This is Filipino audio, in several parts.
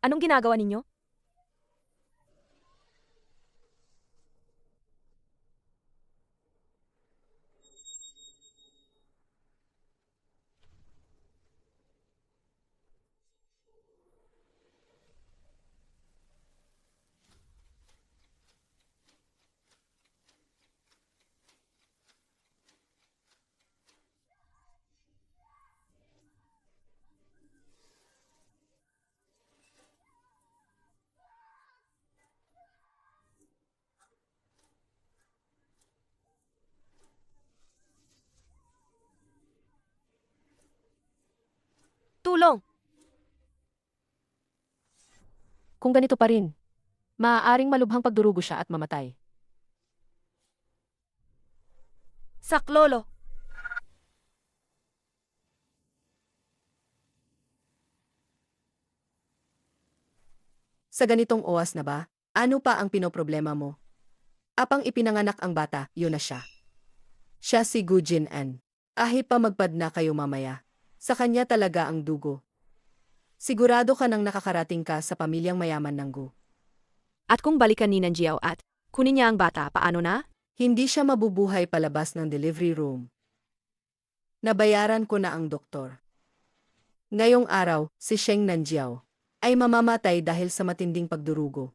Anong ginagawa ninyo? Tulong! Kung ganito pa rin, maaaring malubhang pagdurugo siya at mamatay. Saklolo! Sa ganitong oras na ba, ano pa ang pinoproblema mo? Apang ipinanganak ang bata, yun na siya. Siya si Gu Jin-an. Ahit pa magpad na kayo mamaya. Sa kanya talaga ang dugo. Sigurado ka nang nakakarating ka sa pamilyang mayaman ng Gu. At kung balikan ni Nanjiao at kunin niya ang bata, paano na? Hindi siya mabubuhay palabas ng delivery room. Nabayaran ko na ang doktor. Ngayong araw, si Sheng Nanjiao ay mamamatay dahil sa matinding pagdurugo.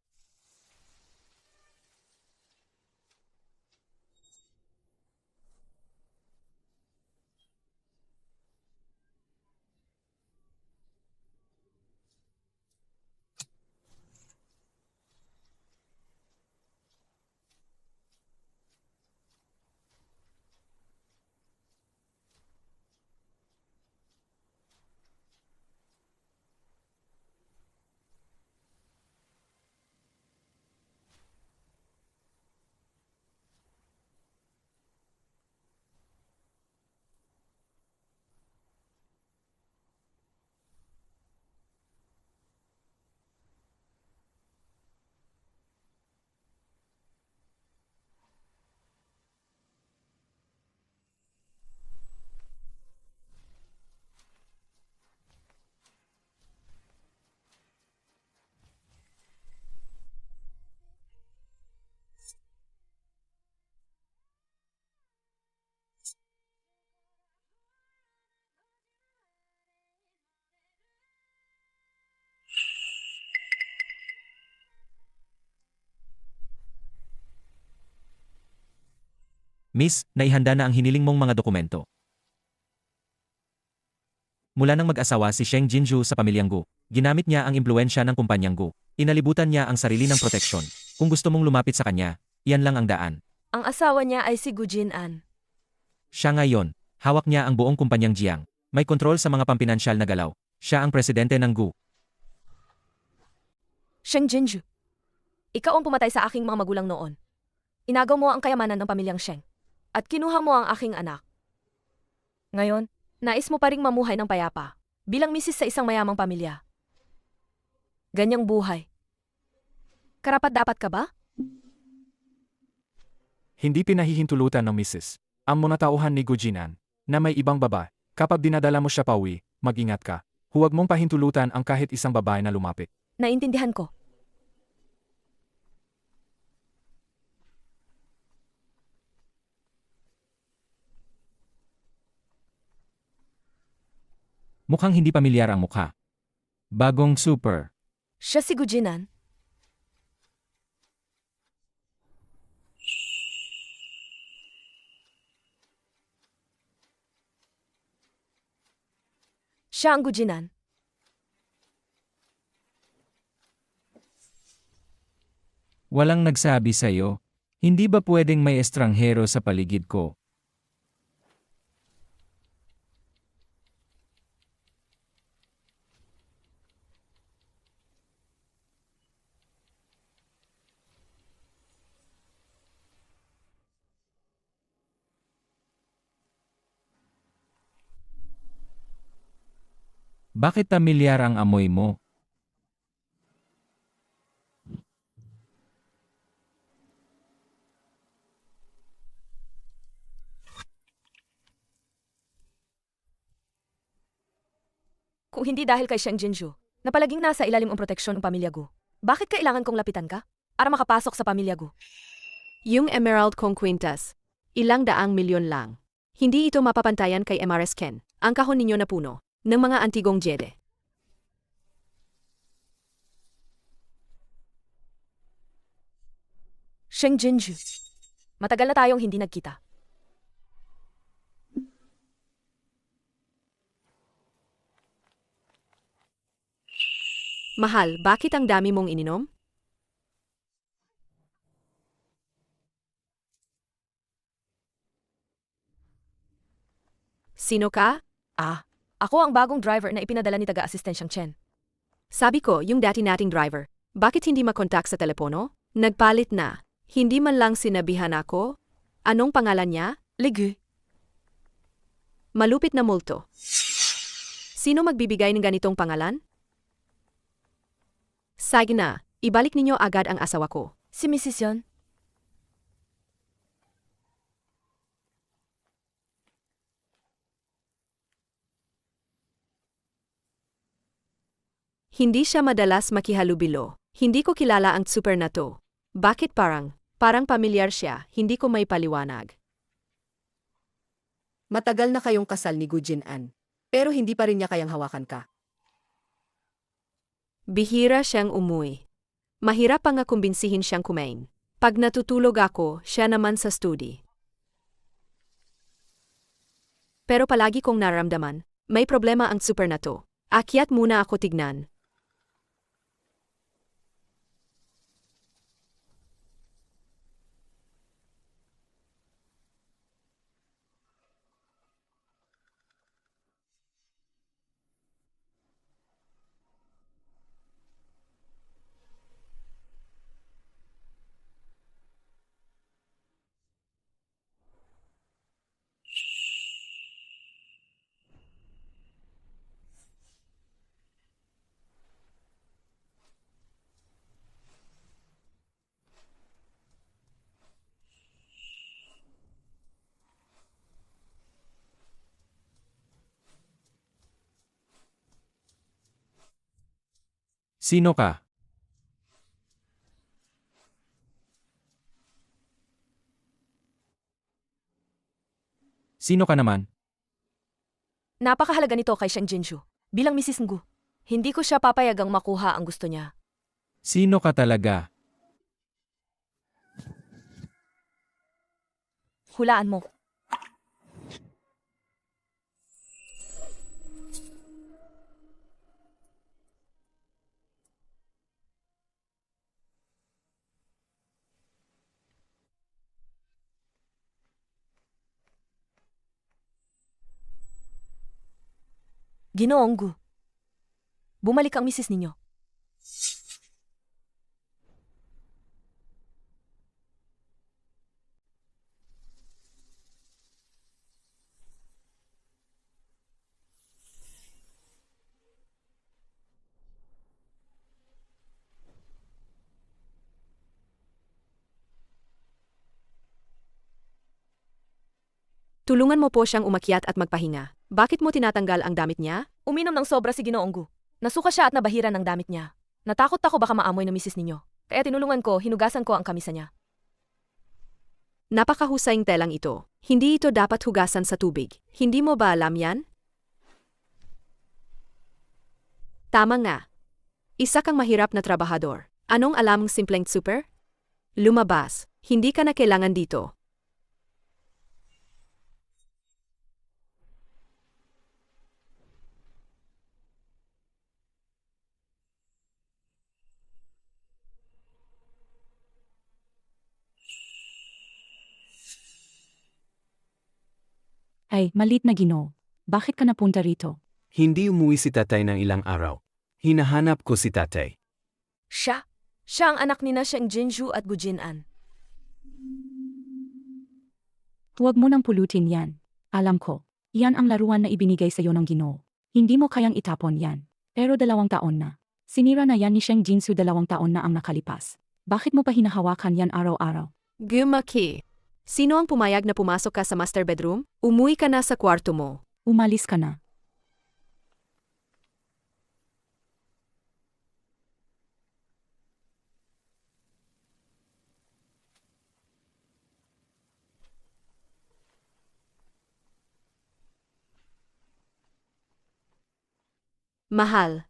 Miss, naihanda na ang hiniling mong mga dokumento. Mula nang mag-asawa si Sheng Jinju sa pamilyang Gu, ginamit niya ang impluensya ng kumpanyang Gu. Inalibutan niya ang sarili ng proteksyon. Kung gusto mong lumapit sa kanya, iyan lang ang daan. Ang asawa niya ay si Gu Jin-an. Siya ngayon, hawak niya ang buong kumpanyang Jiang. May kontrol sa mga pampinansyal na galaw. Siya ang presidente ng Gu. Sheng Jinju. Ikaw ang pumatay sa aking mga magulang noon. Inagaw mo ang kayamanan ng pamilyang Sheng. At kinuha mo ang aking anak. Ngayon, nais mo pa ring mamuhay ng payapa bilang misis sa isang mayamang pamilya. Ganyang buhay. Karapat-dapat ka ba? Hindi pinahihintulutan ng misis ang mga tauhan ni Gujinan na may ibang babae. Kapag dinadala mo siya pauwi, mag-ingat ka. Huwag mong pahintulutan ang kahit isang babae na lumapit. Naintindihan ko. Mukhang hindi pamilyar ang mukha. Bagong super. Siya si Gu Jinan. Siya ang Gu Jinan. Walang nagsabi sa'yo. Hindi ba pwedeng may estranghero sa paligid ko? Bakit pamilyar ang amoy mo? Kung hindi dahil kay Sheng Jinju, na palaging nasa ilalim ang proteksyon ng pamilya Gu. Bakit kailangan kong lapitan ka? Para makapasok sa pamilya Gu. Yung emerald kong kwintas, ilang daang milyon lang. Hindi ito mapapantayan kay MRS Ken, ang kahon ninyo na puno, ng mga antigong Jede. Sheng Jinju. Matagal na tayong hindi nagkita. Mahal, bakit ang dami mong ininom? Sino ka? Ako ang bagong driver na ipinadala ni taga-asistensyang Chen. Sabi ko, yung dati nating driver. Bakit hindi makontak sa telepono? Nagpalit na. Hindi man lang sinabihan ako? Anong pangalan niya? Ligu. Malupit na multo. Sino magbibigay ng ganitong pangalan? Sige na, ibalik ninyo agad ang asawa ko. Si Mrs. yon. Hindi siya madalas makihalubilo. Hindi ko kilala ang super na to. Bakit parang pamilyar siya, hindi ko may paliwanag. Matagal na kayong kasal ni Gu Jinan. Pero hindi pa rin niya kayang hawakan ka. Bihira siyang umuwi. Mahirap pa nga kumbinsihin siyang kumain. Pag natutulog ako, siya naman sa studi. Pero palagi kong naramdaman, may problema ang super na to. Akyat muna ako tignan. Sino ka? Sino ka naman? Napakahalaga nito kay Sheng Jinju. Bilang Mrs. Ngu, hindi ko siya papayagang makuha ang gusto niya. Sino ka talaga? Hulaan mo. Ginoong Gu. Bumalik ang misis ninyo. Tulungan mo po siyang umakyat at magpahinga. Bakit mo tinatanggal ang damit niya? Uminom ng sobra si Ginoong Gu. Nasuka siya at nabahiran ng damit niya. Natakot ako baka maamoy ng misis ninyo. Kaya tinulungan ko, hinugasan ko ang kamisa niya. Napakahusayng telang ito. Hindi ito dapat hugasan sa tubig. Hindi mo ba alam yan? Tama nga. Isa kang mahirap na trabahador. Anong alam ng simpleng super? Lumabas. Hindi ka na kailangan dito. Ay, malit na Ginoo. Bakit ka napunta rito? Hindi umuwi si tatay ng ilang araw. Hinahanap ko si tatay. Siya? Siya ang anak ni na Sheng Jinju at Gu Jinan. Huwag mo nang pulutin yan. Alam ko, yan ang laruan na ibinigay sa'yo ng Ginoo. Hindi mo kayang itapon yan. Pero 2 taon na. Sinira na yan ni Sheng Jinsu 2 taon na ang nakalipas. Bakit mo pa hinahawakan yan araw-araw? Gumaki. Sino ang pumayag na pumasok ka sa master bedroom? Umuwi ka na sa kwarto mo. Umalis ka na. Mahal.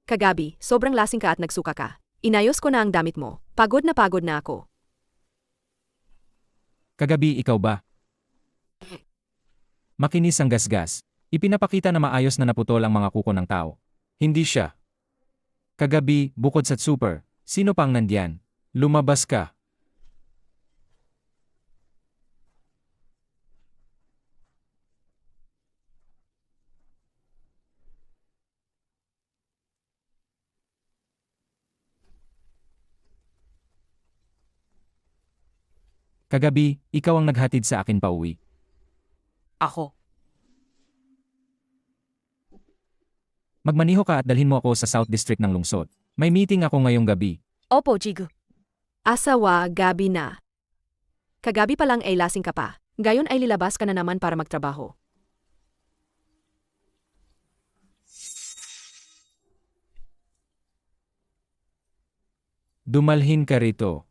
Kagabi, sobrang lasing ka at nagsuka ka. Inayos ko na ang damit mo. Pagod na ako. Kagabi ikaw ba? Makinis ang gasgas. Ipinapakita na maayos na naputol ang mga kuko ng tao. Hindi siya. Kagabi, bukod sa super, sino pang nandiyan? Lumabas ka. Kagabi, ikaw ang naghatid sa akin pauwi. Ako. Magmaniho ka at dalhin mo ako sa South District ng lungsod. May meeting ako ngayong gabi. Opo, Jigo. Asawa, gabi na. Kagabi pa lang ay lasing ka pa. Gayon ay lilabas ka na naman para magtrabaho. Dumalhin ka rito.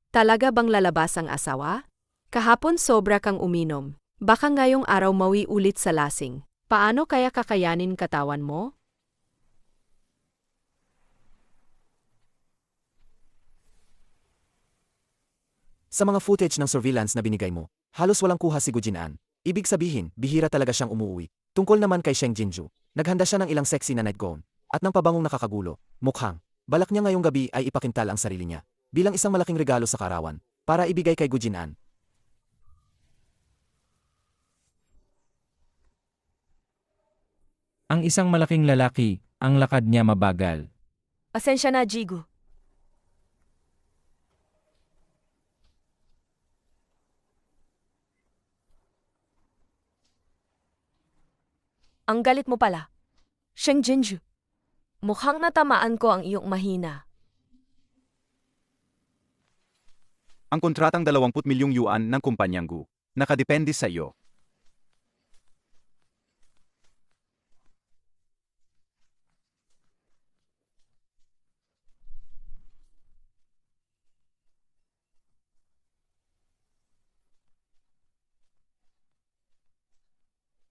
Talaga bang lalabas ang asawa? Kahapon sobra kang uminom. Baka ngayong araw mawi ulit sa lasing. Paano kaya kakayanin katawan mo? Sa mga footage ng surveillance na binigay mo, halos walang kuha si Gujin-an. Ibig sabihin, bihira talaga siyang umuwi. Tungkol naman kay Sheng Jinju, naghanda siya ng ilang sexy na night gown, at ng pabangong nakakagulo, mukhang, balak niya ngayong gabi ay ipakintal ang sarili niya, bilang isang malaking regalo sa karawan, para ibigay kay Gujin-an. Ang isang malaking lalaki, ang lakad niya mabagal. Pasensya na, Jigo. Ang galit mo pala. Sheng Jinju. Mukhang natamaan ko ang iyong mahina. Ang kontratang 20 milyong yuan ng kumpanyang Gu. Nakadepende sa iyo.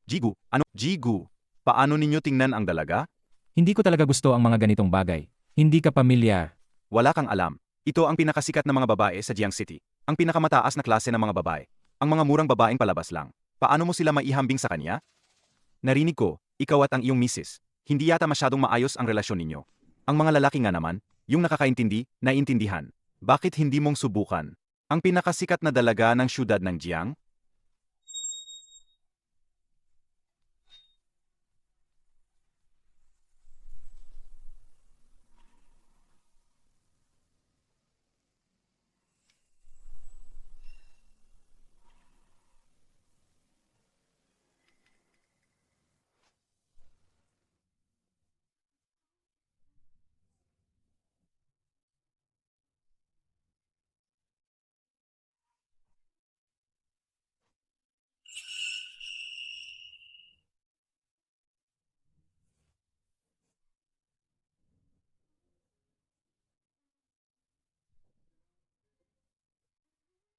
Jigu, Jigu, paano ninyo tingnan ang dalaga? Hindi ko talaga gusto ang mga ganitong bagay. Hindi ka pamilyar. Wala kang alam. Ito ang pinakasikat na mga babae sa Jiang City. Ang pinakamataas na klase ng mga babae. Ang mga murang babaeng palabas lang. Paano mo sila maihambing sa kanya? Narinig ko, ikaw at ang iyong misis. Hindi yata masyadong maayos ang relasyon ninyo. Ang mga lalaki nga naman, yung nakakaintindi, naiintindihan. Bakit hindi mong subukan? Ang pinakasikat na dalaga ng syudad ng Jiang?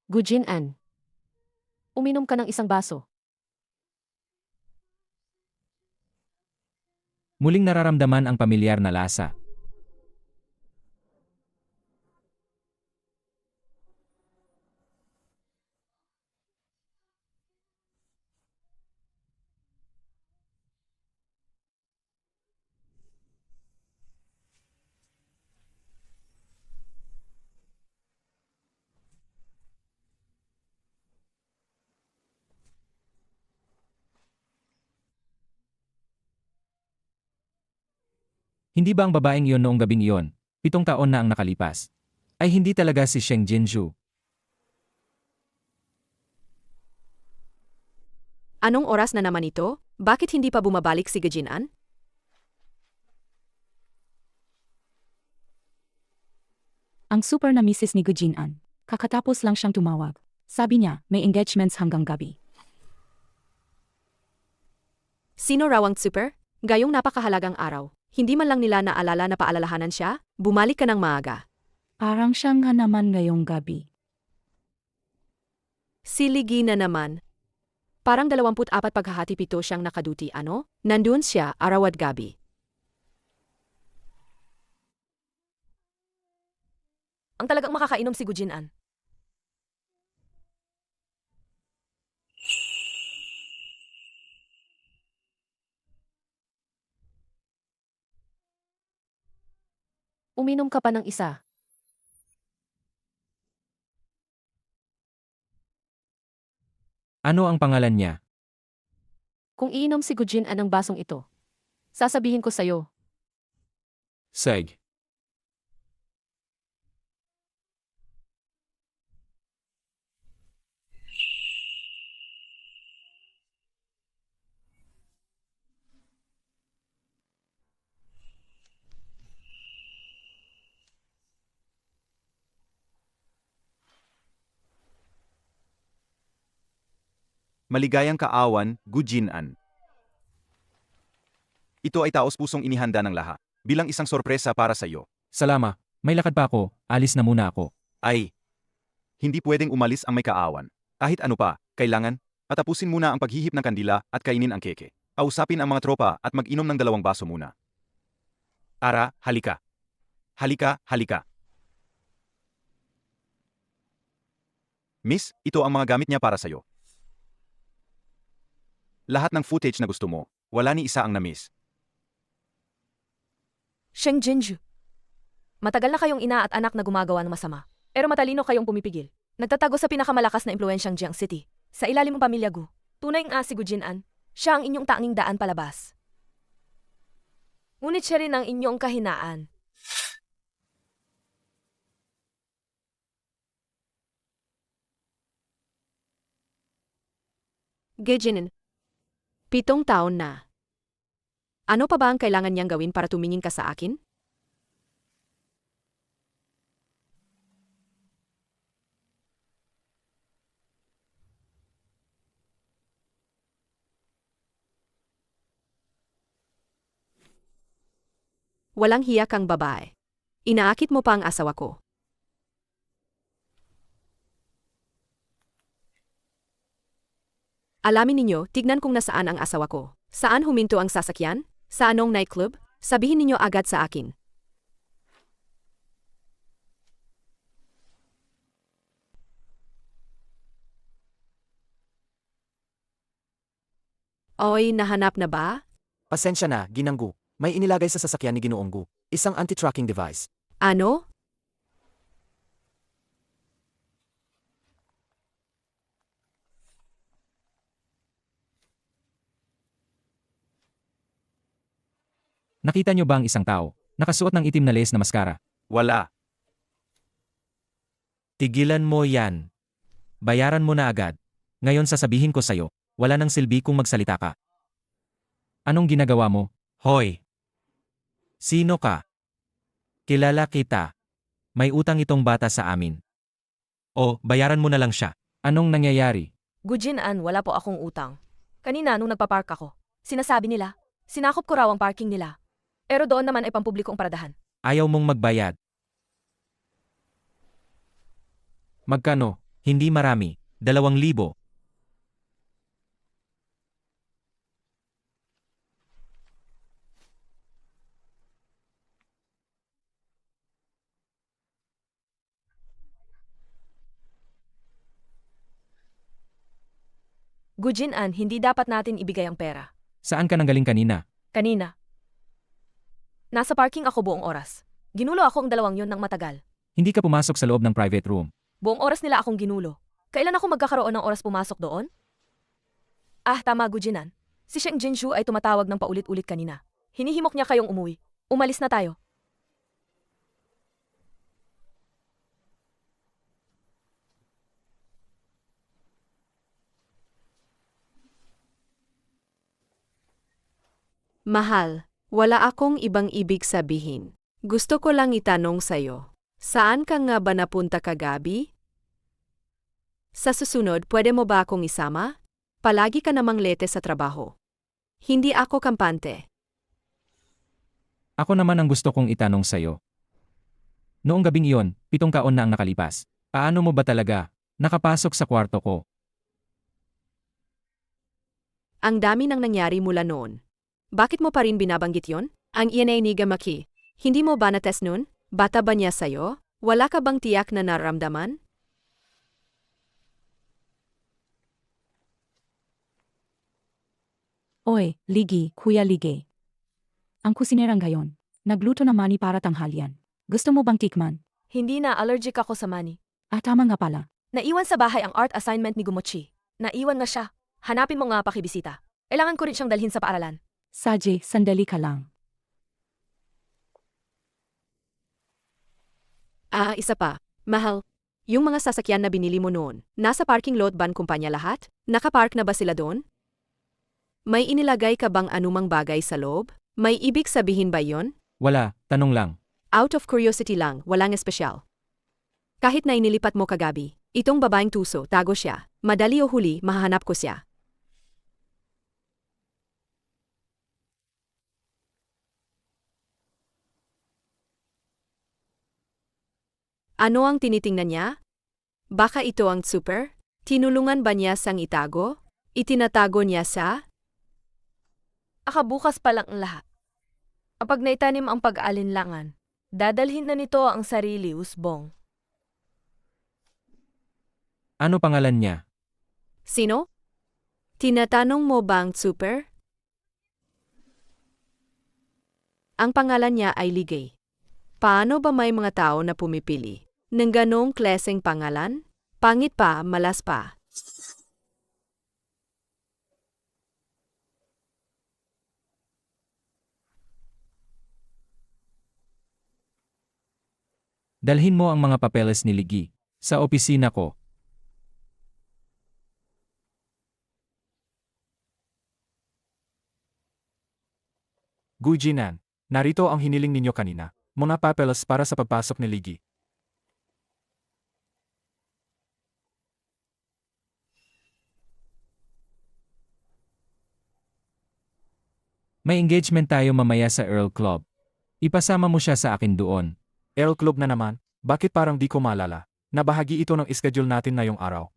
Gujin-an. Uminom ka ng isang baso. Muling nararamdaman ang pamilyar na lasa. Hindi ba ang babaeng iyon noong gabing iyon, 7 taon na ang nakalipas? Ay hindi talaga si Sheng Jinju. Anong oras na naman ito? Bakit hindi pa bumabalik si Gujin-an? Ang super na misis ni Gujin-an. Kakatapos lang siyang tumawag. Sabi niya, may engagements hanggang gabi. Sino raw ang super? Gayong napakahalagang araw. Hindi man lang nila naalala na paalalahanan siya? Bumalik ka ng maaga. Parang siyang nga naman ngayong gabi. Siligi na naman. Parang 24 paghahati-7 siyang nakaduti ano? Nandun siya araw at gabi. Ang talagang makakainom si Gujin-an. Uminom ka pa ng isa. Ano ang pangalan niya? Kung iinom si Gujin-an ng basong ito, sasabihin ko sa'yo. Seg. Maligayang kaawan, Gujin-an. Ito ay taos-pusong inihanda ng lahat, bilang isang sorpresa para sa iyo. Salama, may lakad pa ako, alis na muna ako. Ay, hindi pwedeng umalis ang may kaawan. Kahit ano pa, kailangan, patapusin muna ang paghihip ng kandila at kainin ang keke. Kausapin ang mga tropa at mag-inom ng 2 baso muna. Ara, halika. Halika, halika. Miss, ito ang mga gamit niya para sa'yo. Lahat ng footage na gusto mo, wala ni isa ang na-miss. Sheng Jinju. Matagal na kayong ina at anak na gumagawa ng masama. Pero matalino kayong pumipigil. Nagtatago sa pinakamalakas na impluensyang Jiang City. Sa ilalim ng pamilya Gu. Tunay nga si Gujin-an. Siya ang inyong tanging daan palabas. Ngunit siya rin ang inyong kahinaan. Gujin-an. 7 taon na. Ano pa ba ang kailangan niyang gawin para tumingin ka sa akin? Walang hiya kang babae. Inaakit mo pa ang asawa ko. Alamin ninyo, tignan kung nasaan ang asawa ko. Saan huminto ang sasakyan? Sa anong nightclub? Sabihin ninyo agad sa akin. Oy, nahanap na ba? Pasensya na, Ginanggu. May inilagay sa sasakyan ni Ginoong Gu. Isang anti-tracking device. Ano? Nakita niyo ba ang isang tao, nakasuot ng itim na lace na maskara? Wala. Tigilan mo yan. Bayaran mo na agad. Ngayon sasabihin ko sa'yo, wala nang silbi kung magsalita ka. Anong ginagawa mo? Hoy! Sino ka? Kilala kita. May utang itong bata sa amin. O, bayaran mo na lang siya. Anong nangyayari? Gujin-an, wala po akong utang. Kanina nung nagpapark ako, sinasabi nila, sinakop ko raw ang parking nila. Pero doon naman ay pampublikong paradahan. Ayaw mong magbayad. Magkano? Hindi marami. 2,000. Gujin-an, hindi dapat natin ibigay ang pera. Saan ka nanggaling kanina? Kanina. Nasa parking ako buong oras. Ginulo ako ang 2 yon ng matagal. Hindi ka pumasok sa loob ng private room. Buong oras nila akong ginulo. Kailan ako magkakaroon ng oras pumasok doon? Ah, tama Gujin-an. Si Sheng Jinju ay tumatawag ng paulit-ulit kanina. Hinihimok niya kayong umuwi. Umalis na tayo. Mahal, wala akong ibang ibig sabihin. Gusto ko lang itanong sa'yo. Saan ka nga ba napunta kagabi? Sa susunod, pwede mo ba akong isama? Palagi ka namang late sa trabaho. Hindi ako kampante. Ako naman ang gusto kong itanong sa'yo. Noong gabing iyon, 7 taon na ang nakalipas. Paano mo ba talaga nakapasok sa kwarto ko? Ang dami nang nangyari mula noon. Bakit mo pa rin binabanggit yon? Ang iyan ay ni Gamaki. Hindi mo ba na-test nun? Bata ba niya sa'yo? Wala ka bang tiyak na naramdaman? Oy, Ligi, Kuya Ligi. Ang kusinerang gayon. Nagluto ng mani para tanghalian. Gusto mo bang tikman? Hindi na, allergic ako sa mani. Ah, tama nga pala. Naiwan sa bahay ang art assignment ni Gumochi. Naiwan nga siya. Hanapin mo nga pakibisita. Kailangan ko rin siyang dalhin sa paaralan. Saji, sandali ka lang. Isa pa. Mahal, yung mga sasakyan na binili mo noon, nasa parking lot ba ang kumpanya lahat? Nakapark na ba sila doon? May inilagay ka bang anumang bagay sa loob? May ibig sabihin ba yon? Wala, tanong lang. Out of curiosity lang, walang espesyal. Kahit na inilipat mo kagabi, itong babaeng tuso, tago siya. Madali o huli, mahahanap ko siya. Ano ang tinitingnan niya? Baka ito ang super? Tinulungan ba niya sang itago? Itinatago niya sa? Akabukas pa lang ang lahat. Kapag naitanim ang pag-aalinlangan, dadalhin na nito ang sarili, usbong. Ano pangalan niya? Sino? Tinatanong mo bang super? Ang pangalan niya ay Ligay. Paano ba may mga tao na pumipili ng ganong klaseng pangalan? Pangit pa, malas pa. Dalhin mo ang mga papeles ni Ligi sa opisina ko. Gujinan, narito ang hiniling ninyo kanina. Mga papeles para sa pagpasok ni Ligi. May engagement tayo mamaya sa Earl Club. Ipasama mo siya sa akin doon. Earl Club na naman, bakit parang di ko maalala? Nabahagi ito ng schedule natin na yung araw.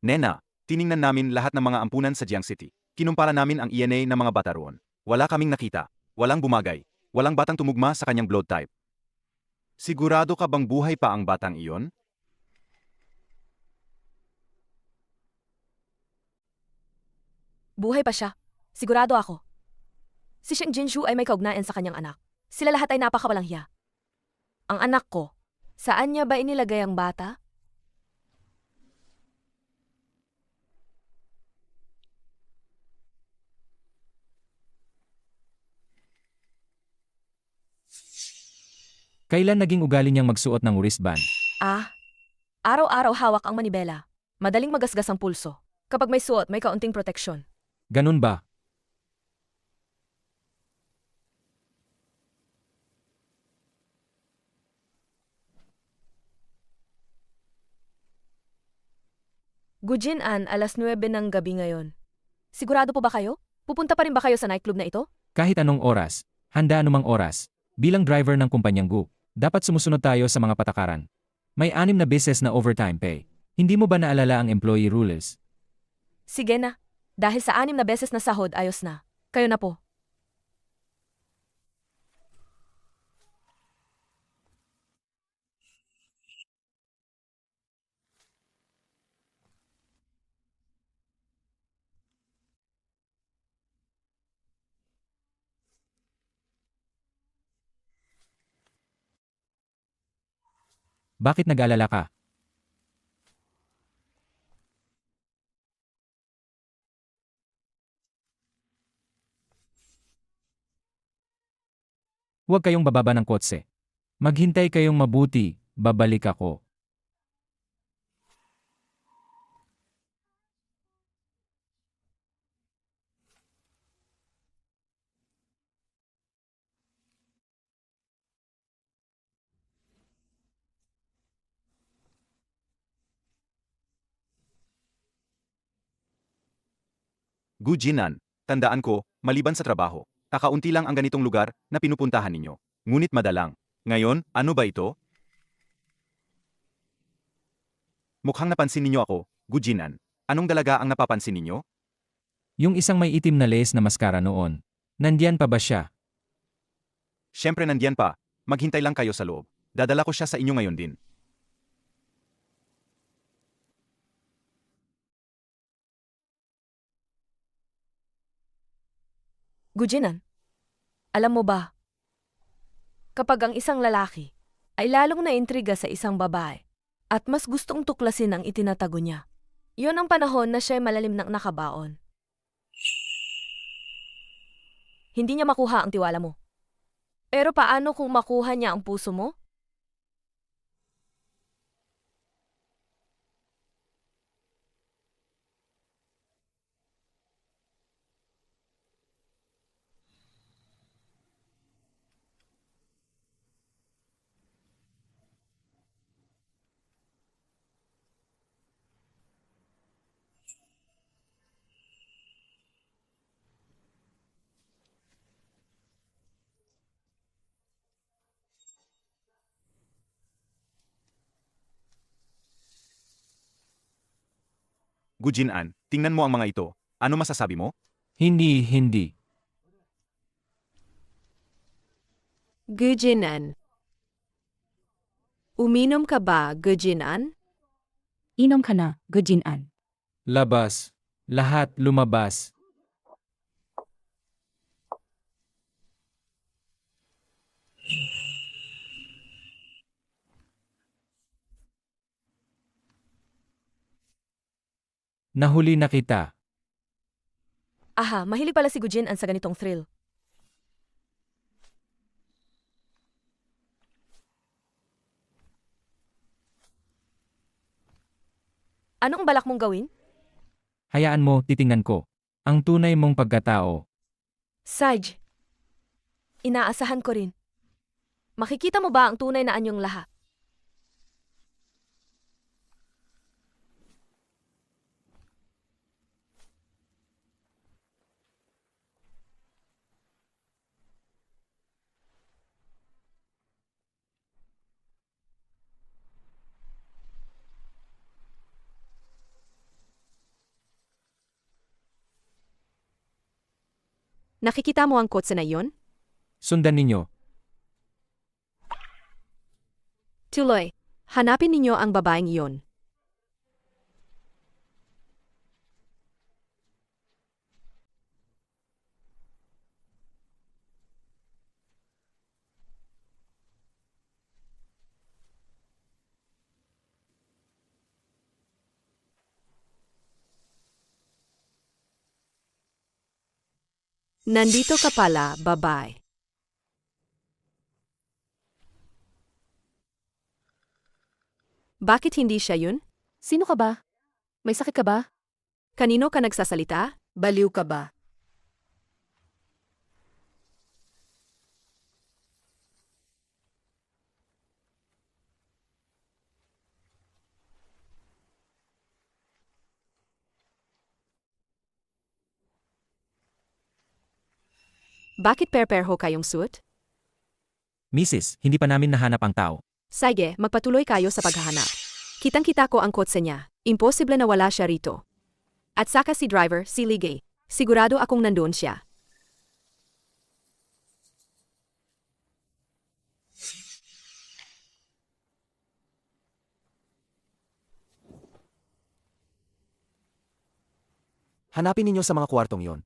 Nena, tiningnan namin lahat ng mga ampunan sa Jiang City. Kinumpara namin ang ENA ng mga bata roon. Wala kaming nakita. Walang bumagay. Walang batang tumugma sa kanyang blood type. Sigurado ka bang buhay pa ang batang iyon? Buhay pa siya. Sigurado ako. Si Sheng Jinshu ay may kaugnayan sa kanyang anak. Sila lahat ay napakawalang hiya. Ang anak ko, saan niya ba inilagay ang bata? Kailan naging ugali niyang magsuot ng wristband? Araw-araw hawak ang manibela. Madaling magasgas ang pulso. Kapag may suot, may kaunting proteksyon. Ganun ba? Gujin-an, alas 9 ng gabi ngayon. Sigurado po ba kayo? Pupunta pa rin ba kayo sa nightclub na ito? Kahit anong oras, handa anumang oras. Bilang driver ng kumpanyang Gu, dapat sumusunod tayo sa mga patakaran. May 6 na beses na overtime pay. Hindi mo ba naalala ang employee rules? Sige na. Dahil sa 6 na beses na sahod, ayos na. Kayo na po. Bakit nag-alala ka? Huwag kayong bababa ng kotse. Maghintay kayong mabuti, babalik ako. Gu Jinan, tandaan ko, maliban sa trabaho, kakaunti lang ang ganitong lugar na pinupuntahan ninyo. Ngunit madalang. Ngayon, ano ba ito? Mukhang napansin ninyo ako, Gu Jinan. Anong dalaga ang napapansin ninyo? Yung isang may itim na lace na maskara noon. Nandiyan pa ba siya? Siyempre nandiyan pa. Maghintay lang kayo sa loob. Dadala ko siya sa inyo ngayon din. Gujinan, alam mo ba, kapag ang isang lalaki ay lalong naintriga sa isang babae at mas gustong tuklasin ang itinatago niya, yun ang panahon na siya'y malalim ng nakabaon. Hindi niya makuha ang tiwala mo. Pero paano kung makuha niya ang puso mo? Gu Jinan, tingnan mo ang mga ito. Ano masasabi mo? Hindi. Gujinan. Uminom ka ba, Gujinan? Inom ka na, Gujinan. Labas. Lahat lumabas. Nahuli na kita. Aha, mahilig pala si Gujinan sa ganitong thrill. Anong balak mong gawin? Hayaan mo, titingnan ko. Ang tunay mong pagkatao. Saj, inaasahan ko rin. Makikita mo ba ang tunay na anyong lahat? Nakikita mo ang kotse na yon? Sundan ninyo. Tuloy, hanapin ninyo ang babaeng iyon. Nandito ka pala, babae. Bakit hindi siya yun? Sino ka ba? May sakit ka ba? Kanino ka nagsasalita? Baliw ka ba? Bakit perperho kayong suit? Mrs., hindi pa namin nahanap ang tao. Sige, magpatuloy kayo sa paghahanap. Kitang-kita ko ang kotse niya. Imposible na wala siya rito. At saka si driver, si Ligay. Sigurado akong nandoon siya. Hanapin ninyo sa mga kwartong yon.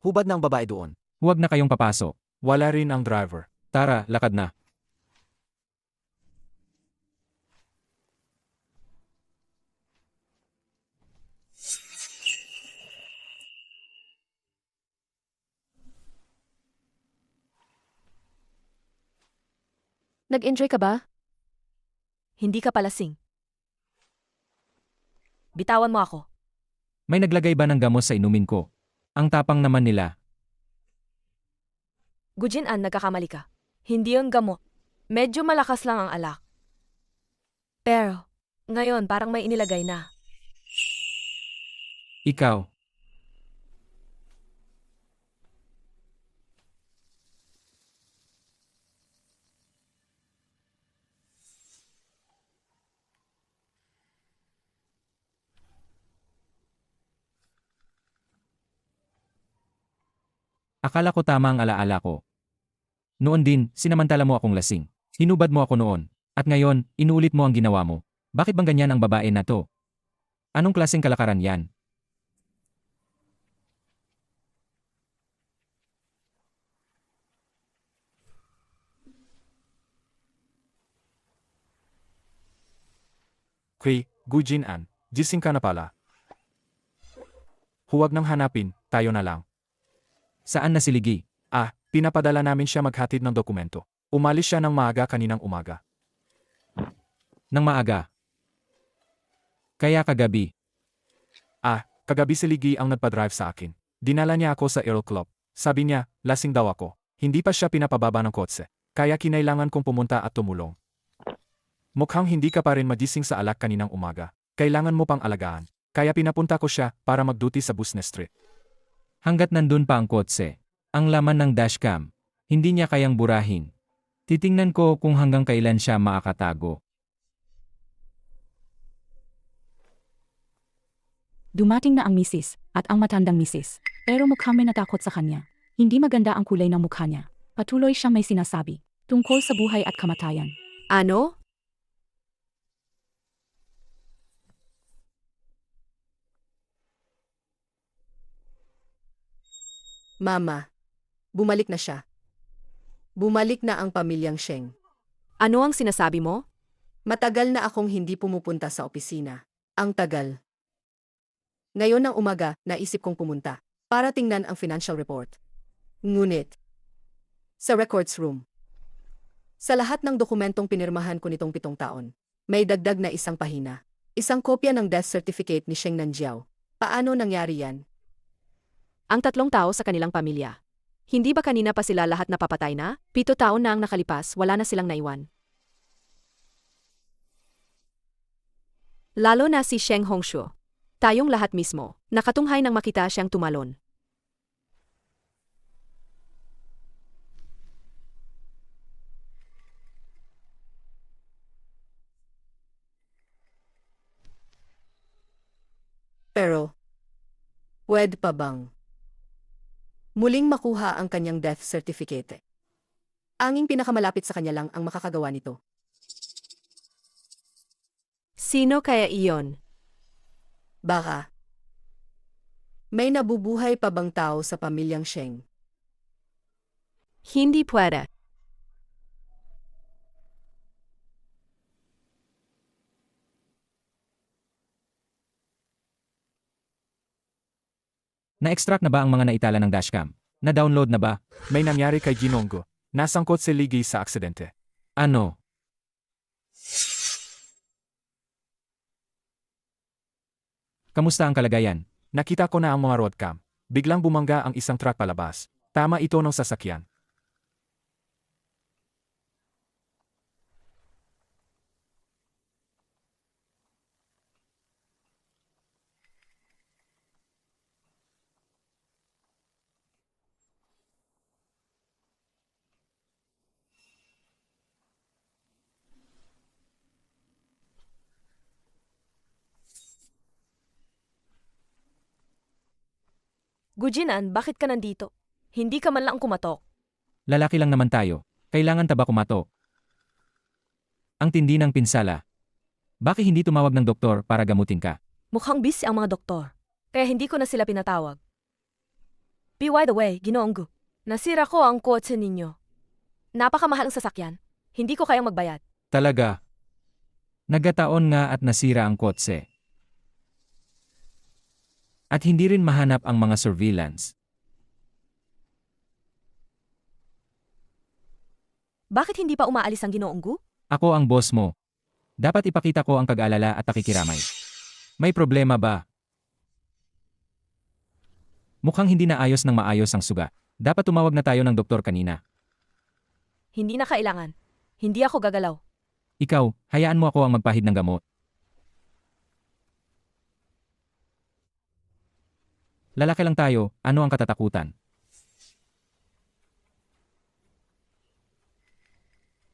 Hubad na ang babae doon. Huwag na kayong papasok. Wala rin ang driver. Tara, lakad na. Nag-enjoy ka ba? Hindi ka palasing. Bitawan mo ako. May naglagay ba ng gamos sa inumin ko? Ang tapang naman nila. Gujin-an, nagkakamali ka. Hindi yung gamot. Medyo malakas lang ang alak. Pero, ngayon parang may inilagay na. Ikaw, akala ko tama ang alaala ko. Noon din, sinamantala mo akong lasing. Hinubad mo ako noon. At ngayon, inuulit mo ang ginawa mo. Bakit bang ganyan ang babae na to? Anong klaseng kalakaran yan? Kay, Gujin-an, gising ka na pala. Huwag nang hanapin, tayo na lang. Saan na si Ligi? Pinapadala namin siya maghatid ng dokumento. Umalis siya ng maaga kaninang umaga. Nang maaga. Kaya kagabi. Kagabi si Ligi ang nagpa-drive sa akin. Dinala niya ako sa Aero Club. Sabi niya, lasing daw ako. Hindi pa siya pinapababa ng kotse. Kaya kinailangan kong pumunta at tumulong. Mukhang hindi ka pa rin magising sa alak kaninang umaga. Kailangan mo pang alagaan. Kaya pinapunta ko siya para mag-duty sa Business Street. Hanggat nandun pa ang kotse, ang laman ng dashcam, hindi niya kayang burahin. Titingnan ko kung hanggang kailan siya makakatago. Dumating na ang misis at ang matandang misis. Pero mukhang may natakot sa kanya. Hindi maganda ang kulay ng mukha niya. Patuloy siyang may sinasabi tungkol sa buhay at kamatayan. Ano? Mama, bumalik na siya. Bumalik na ang pamilyang Sheng. Ano ang sinasabi mo? Matagal na akong hindi pumupunta sa opisina. Ang tagal. Ngayon ng umaga, naisip kong pumunta para tingnan ang financial report. Ngunit, sa records room, sa lahat ng dokumentong pinirmahan ko nitong 7 taon, may dagdag na isang pahina. Isang kopya ng death certificate ni Sheng Nanjiao. Paano nangyari yan? Ang 3 tao sa kanilang pamilya. Hindi ba kanina pa sila lahat napapatay na? 7 taon na ang nakalipas, wala na silang naiwan. Lalo na si Sheng Hongshu. Tayong lahat mismo, nakatunghay nang makita siyang tumalon. Pero, pwede pa bang muling makuha ang kanyang death certificate? Anging pinakamalapit sa kanya lang ang makakagawa nito. Sino kaya iyon? Baka, may nabubuhay pa bang tao sa pamilyang Sheng? Hindi pwede. Na-extract na ba ang mga naitala ng dashcam? Na-download na ba? May nangyari kay Ginonggo. Nasangkot si Ligi sa aksidente. Ano? Kamusta ang kalagayan? Nakita ko na ang mga roadcam. Biglang bumangga ang isang truck palabas. Tama ito ng sasakyan. Gujinan, bakit ka nandito? Hindi ka man lang kumatok. Lalaki lang naman tayo. Kailangan ta ba kumato? Ang tindi ng pinsala. Bakit hindi tumawag ng doktor para gamutin ka? Mukhang busy ang mga doktor. Kaya hindi ko na sila pinatawag. By the way, Ginoonggu, nasira ko ang kotse ninyo. Napakamahal ang sasakyan. Hindi ko kayang magbayad. Talaga. Nagkataon nga at nasira ang kotse. At hindi rin mahanap ang mga surveillance. Bakit hindi pa umaalis ang Ginoong Gu? Ako ang boss mo. Dapat ipakita ko ang pag-alala at pakikiramay. May problema ba? Mukhang hindi na ayos ng maayos ang suga. Dapat tumawag na tayo ng doktor kanina. Hindi na kailangan. Hindi ako gagalaw. Ikaw, hayaan mo ako ang magpahid ng gamot. Lalaki lang tayo, ano ang katatakutan?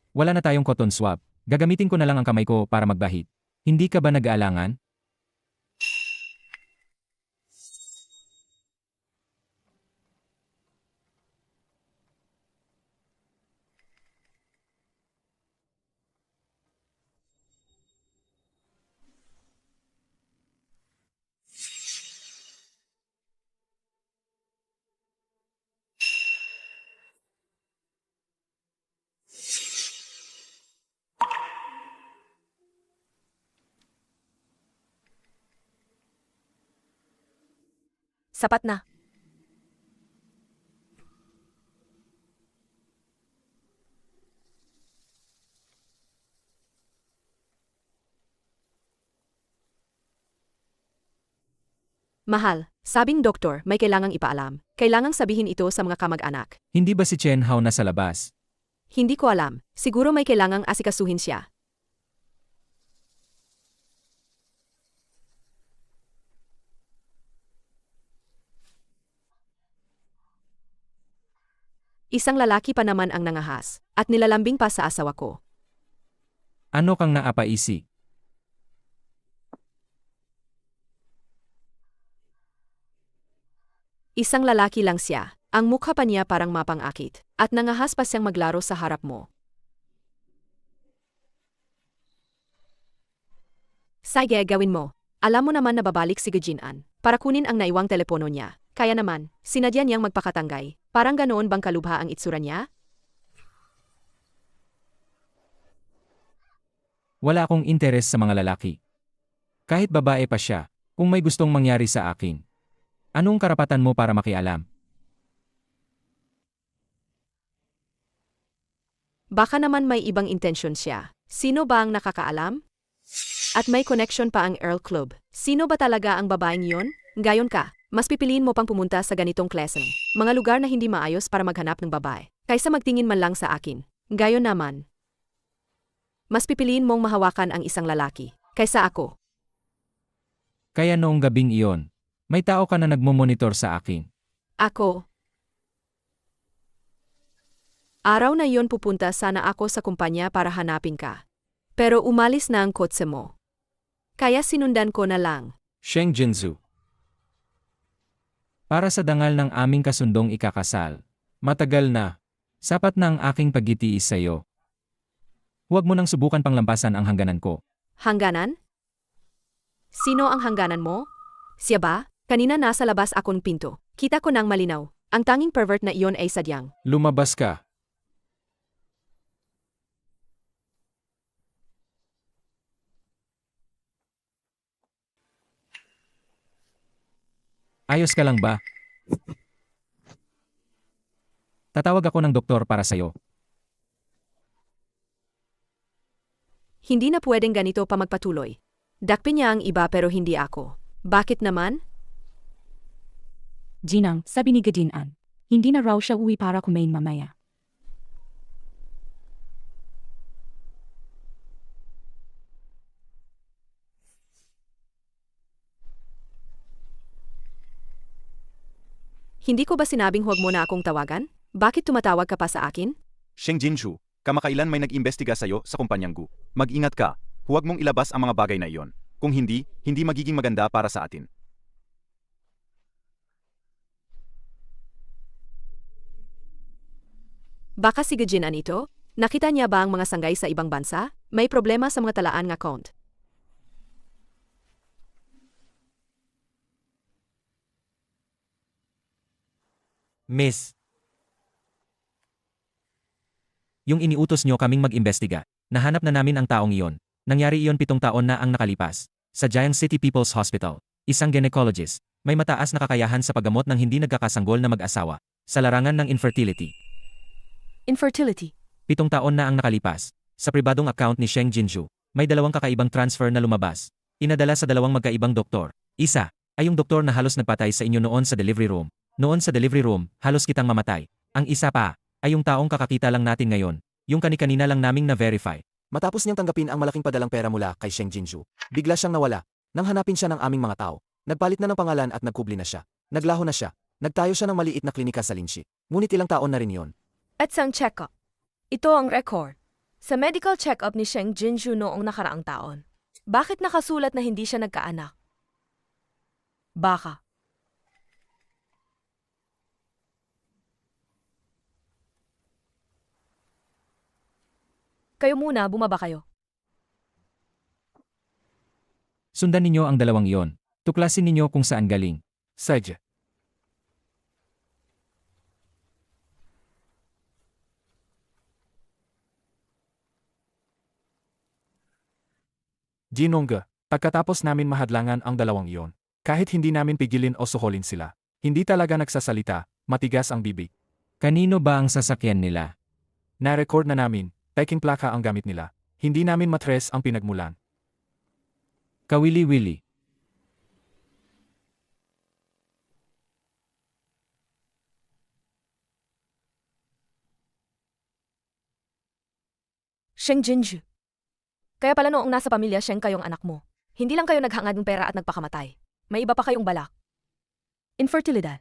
Wala na tayong cotton swab. Gagamitin ko na lang ang kamay ko para magbahid. Hindi ka ba nag-aalangan? Sapat na. Mahal, sabing doktor, may kailangang ipaalam. Kailangang sabihin ito sa mga kamag-anak. Hindi ba si Chen Hao nasa labas? Hindi ko alam. Siguro may kailangang asikasuhin siya. Isang lalaki pa naman ang nangahas, at nilalambing pa sa asawa ko. Ano kang naapaisi? Isang lalaki lang siya. Ang mukha pa niya parang mapang-akit, at nangahas pa siyang maglaro sa harap mo. Sige, gawin mo. Alam mo naman na babalik si Gujin-an para kunin ang naiwang telepono niya. Kaya naman, sinadya niyang magpakatanggay. Parang ganoon bang kalubha ang itsura niya? Wala akong interes sa mga lalaki. Kahit babae pa siya, kung may gustong mangyari sa akin. Anong karapatan mo para makialam? Baka naman may ibang intensyon siya. Sino ba ang nakakaalam? At may connection pa ang Earl Club. Sino ba talaga ang babaeng yon? Gayon ka, mas pipiliin mo pang pumunta sa ganitong klase. Mga lugar na hindi maayos para maghanap ng babae. Kaysa magtingin man lang sa akin. Gayon naman. Mas pipiliin mong mahawakan ang isang lalaki. Kaysa ako. Kaya noong gabing iyon, may tao ka na nagmumonitor sa akin. Ako. Araw na yon pupunta sana ako sa kumpanya para hanapin ka. Pero umalis na ang kotse mo. Kaya sinundan ko na lang. Sheng Jinzu. Para sa dangal ng aming kasundong ikakasal. Matagal na. Sapat na ang aking pagtitiis sa iyo. Huwag mo nang subukan pang lampasan ang hangganan ko. Hangganan? Sino ang hangganan mo? Siya ba? Kanina nasa labas akong pinto. Kita ko nang malinaw. Ang tanging pervert na iyon ay sadyang. Lumabas ka. Ayos ka lang ba? Tatawag ako ng doktor para sa'yo. Hindi na pwedeng ganito pa magpatuloy. Dakpin niya ang iba pero hindi ako. Bakit naman? Jinang, sabi ni Gujin-an. Hindi na raw siya uwi para kumain mamaya. Hindi ko ba sinabing huwag mo na akong tawagan? Bakit tumatawag ka pa sa akin? Sheng Jinju, kamakailan may nag-imbestiga sa'yo sa kumpanyang Gu. Mag-ingat ka, huwag mong ilabas ang mga bagay na iyon. Kung hindi, hindi magiging maganda para sa atin. Baka si Gujin-an ito? Nakita niya ba ang mga sanggay sa ibang bansa? May problema sa mga talaan ng account. Miss. Yung iniutos nyo kaming mag-imbestiga. Nahanap na namin ang taong iyon. Nangyari iyon 7 taon na ang nakalipas. Sa Jiang City People's Hospital. Isang gynecologist. May mataas na kakayahan sa paggamot ng hindi nagkakasanggol na mag-asawa. Sa larangan ng infertility. Infertility. 7 taon na ang nakalipas. Sa pribadong account ni Sheng Jinju, may 2 kakaibang transfer na lumabas. Inadala sa 2 magkaibang doktor. Isa, ay yung doktor na halos nagpatay sa inyo noon sa delivery room. Noon sa delivery room, halos kitang mamatay. Ang isa pa, ay yung taong kakakita lang natin ngayon. Yung kani-kanina lang naming na-verify. Matapos niyang tanggapin ang malaking padalang pera mula kay Sheng Jinju, bigla siyang nawala. Nang hanapin siya ng aming mga tao, nagpalit na ng pangalan at nagkubli na siya. Naglaho na siya. Nagtayo siya ng maliit na klinika sa Linchi. Ngunit ilang taon na rin yon. At sang check-up. Ito ang record. Sa medical check-up ni Sheng Jinju noong nakaraang taon. Bakit nakasulat na hindi siya nagkaanak? Baka. Kayo muna, bumaba kayo. Sundan ninyo ang 2 iyon. Tuklasin ninyo kung saan galing. Sedge. Jinong, pagkatapos namin mahadlangan ang 2 iyon, kahit hindi namin pigilin o suholin sila, hindi talaga nagsasalita, matigas ang bibig. Kanino ba ang sasakyan nila? Na-record na namin, peking plaka ang gamit nila. Hindi namin matres ang pinagmulan. Kawili-wili. Sheng Jinju. Kaya pala noong nasa pamilya Sheng kayong anak mo, hindi lang kayo naghangad ng pera at nagpakamatay. May iba pa kayong balak. Infertilidad.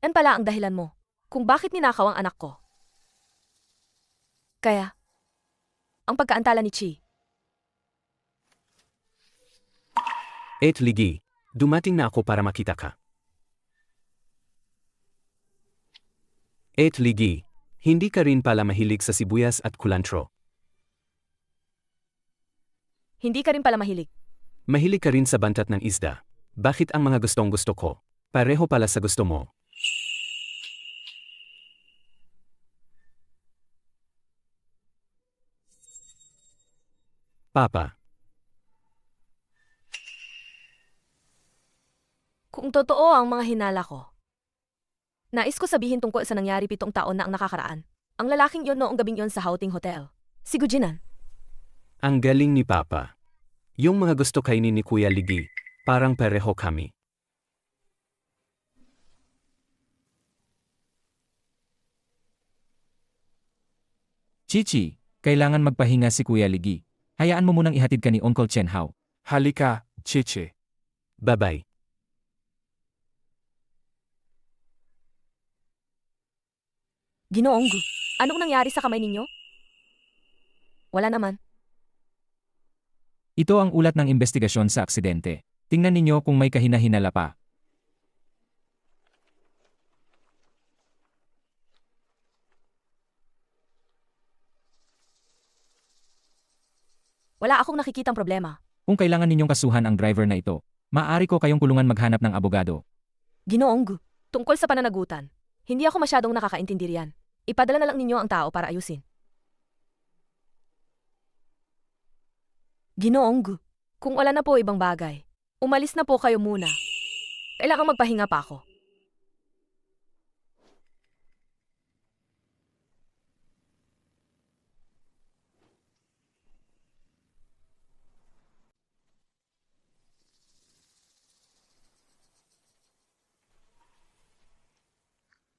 Yan pala ang dahilan mo kung bakit ninakaw ang anak ko. Kaya, ang pagkaantala ni Chi. Ligi, dumating na ako para makita ka. Ligi, hindi ka rin pala mahilig sa sibuyas at kulantro. Hindi ka rin pala mahilig. Mahilig ka rin sa bantat ng isda. Bakit ang mga gustong gusto ko? Pareho pala sa gusto mo. Papa, Kung totoo ang mga hinala ko, nais ko sabihin tungkol sa nangyari 7 taon na ang nakakaraan. Ang lalaking yon noong gabing yon sa Houting Hotel. Si Gujinan. ang galing ni Papa. Yung mga gusto kainin ni Kuya Ligi, parang pareho kami. Chichi, kailangan magpahinga si Kuya Ligi. Hayaan mo munang ihatid ka ni Uncle Chen Hao. Halika, Chichi. Bye-bye. Ginoong Gu, anong nangyari sa kamay ninyo? Wala naman. Ito ang ulat ng investigasyon sa aksidente. Tingnan ninyo kung may kahina-hinala pa. Wala akong nakikitang problema. Kung kailangan ninyong kasuhan ang driver na ito, maaari ko kayong kulungan maghanap ng abogado. Ginoong Gu, tungkol sa pananagutan, hindi ako masyadong nakakaintindi riyan. Ipadala na lang ninyo ang tao para ayusin. Ginoong Gu, kung wala na po ibang bagay, umalis na po kayo muna. Kailangang magpahinga pa ako.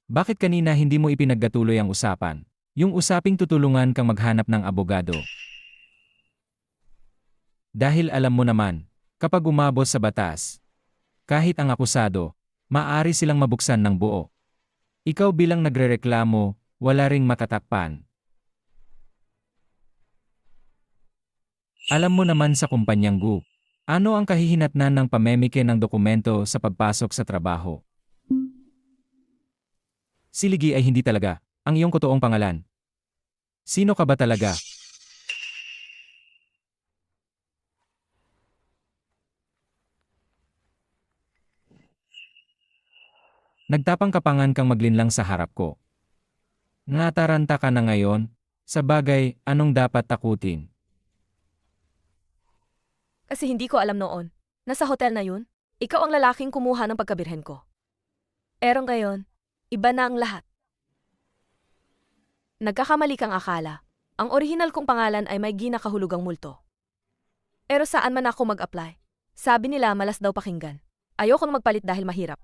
Bakit kanina hindi mo ipinaggatuloy ang usapan? Yung usaping tutulungan kang maghanap ng abogado. Dahil alam mo naman, kapag umabot sa batas, kahit ang akusado, maaari silang mabuksan ng buo. Ikaw bilang nagrereklamo, wala ring matatakpan. Alam mo naman sa kumpanyang Gu, ano ang kahihinatnan ng pamemike ng dokumento sa pagpasok sa trabaho? Si Ligi ay hindi talaga ang iyong totoong pangalan. Sino ka ba talaga? Nagtapang kapangan kang maglinlang sa harap ko. Nataranta ka na ngayon, sa bagay, anong dapat takutin? Kasi hindi ko alam noon. Nasa hotel na yun, ikaw ang lalaking kumuha ng pagkabirhen ko. Pero ngayon, iba na ang lahat. Nagkakamali kang akala. Ang orihinal kong pangalan ay may ginakahulugang multo. Pero saan man ako mag-apply? Sabi nila malas daw pakinggan. Ayoko nang magpalit dahil mahirap.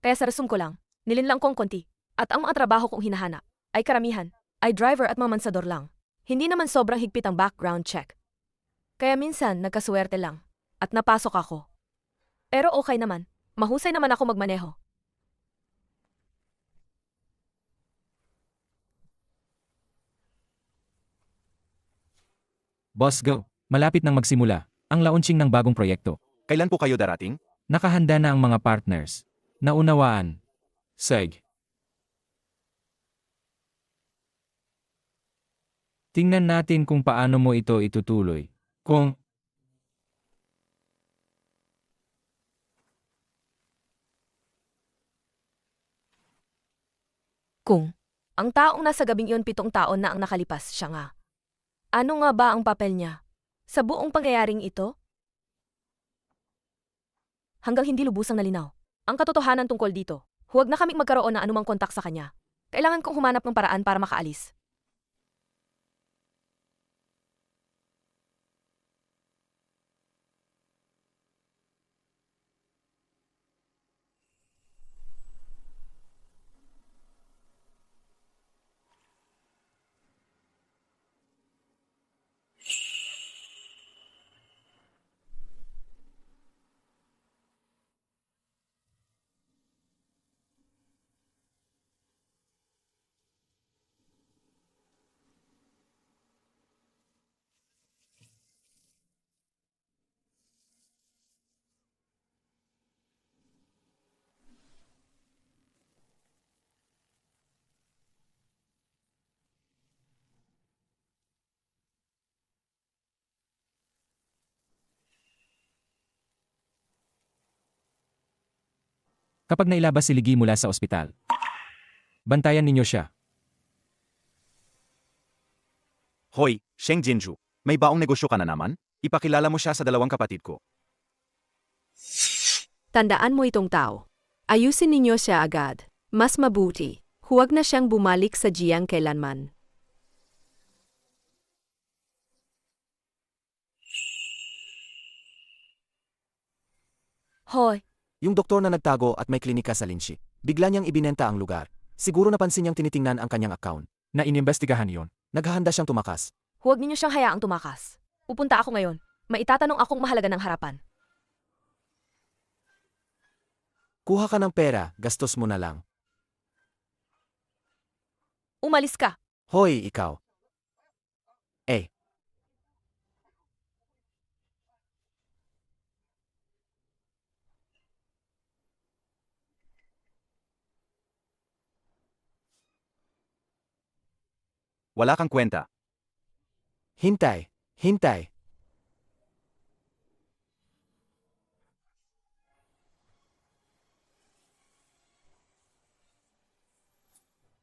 Kaya sa resume ko lang, nilinlang kong konti. At ang mga trabaho kong hinahanap ay karamihan, ay driver at mga mansador lang. Hindi naman sobrang higpit ang background check. Kaya minsan nagkaswerte lang. At napasok ako. Pero okay naman. Mahusay naman ako magmaneho. Boss go, malapit nang magsimula ang launching ng bagong proyekto. Kailan po kayo darating? Nakahanda na ang mga partners. Naunawaan. Seg. Tingnan natin kung paano mo ito itutuloy. Kung Kung ang taong nasa gabing iyon 7 taon na ang nakalipas siya nga. Ano nga ba ang papel niya sa buong pangyayaring ito? Hanggang hindi lubusang nalinaw ang katotohanan tungkol dito, huwag na kaming magkaroon ng anumang kontak sa kanya. Kailangan kong humanap ng paraan para makaalis. kapag nailabas si Ligi mula sa ospital, bantayan ninyo siya. Hoy, Sheng Jinju, may baong negosyo ka na naman? Ipakilala mo siya sa 2 kapatid ko. Tandaan mo itong tao. Ayusin ninyo siya agad. Mas mabuti, huwag na siyang bumalik sa Jiang kailanman. Hoy, Yung doktor na nagtago at may klinika sa Linshi, bigla niyang ibinenta ang lugar. Siguro napansin niyang tinitingnan ang kanyang account. Na inimbestigahan yon. Naghahanda siyang tumakas. huwag ninyo siyang hayaang tumakas. Pupunta ako ngayon. Maitatanong akong mahalaga ng harapan. Kuha ka ng pera, gastos mo na lang. Umalis ka. Hoy, ikaw. Eh, Wala kang kwenta. hintay, hintay.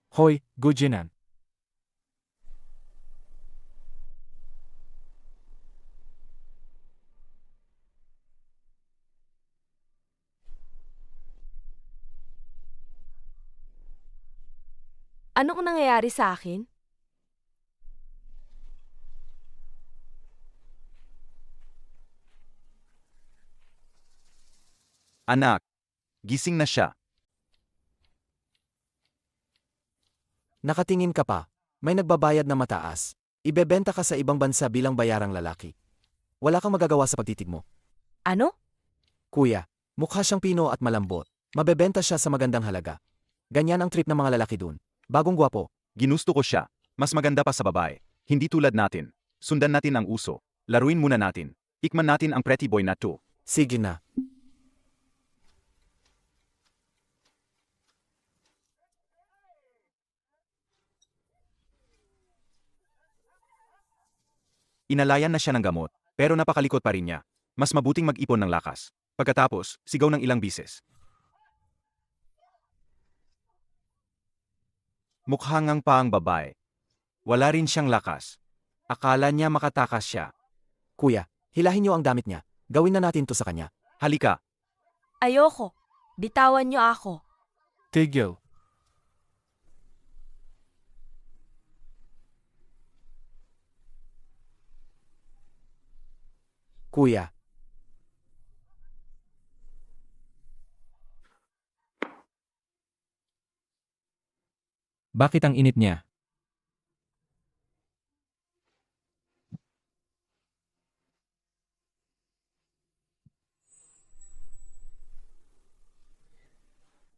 Hoy, Gujinan. Anong nangyayari sa akin? Anak, gising na siya. Nakatingin ka pa. May nagbabayad na mataas. Ibebenta ka sa ibang bansa bilang bayarang lalaki. Wala kang magagawa sa pagtitig mo. Ano? Kuya, mukha siyang pino at malambot. Mabebenta siya sa magandang halaga. Ganyan ang trip ng mga lalaki dun. Bagong gwapo. Ginusto ko siya. Mas maganda pa sa babae. Hindi tulad natin. Sundan natin ang uso. Laruin muna natin. Ikman natin ang pretty boy na to. Sige na. Inalayan na siya ng gamot, pero napakalikot pa rin niya. Mas mabuting mag-ipon ng lakas. Pagkatapos, sigaw ng ilang bises. Mukhangang pa ang babae. Wala rin siyang lakas. Akala niya makatakas siya. Kuya, hilahin niyo ang damit niya. Gawin na natin to sa kanya. Halika, Ayoko. Bitawan niyo ako. Tigil. Kuya, Bakit ang init niya?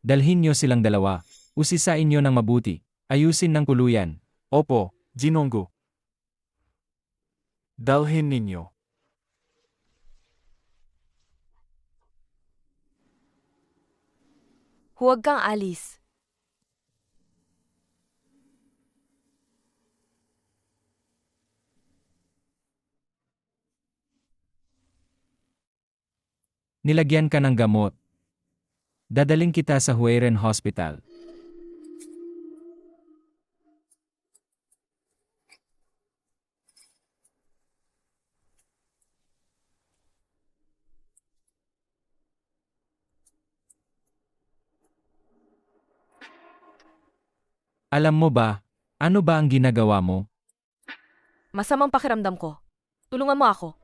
Dalhin niyo silang dalawa. Usisain niyo ng mabuti. Ayusin ng kuluyan. Opo, Ginonggu. Dalhin ninyo. Huwag kang alis. Nilagyan ka ng gamot. Dadaling kita sa Hueren Hospital. Alam mo ba, ano ba ang ginagawa mo? Masamang pakiramdam ko. Tulungan mo ako.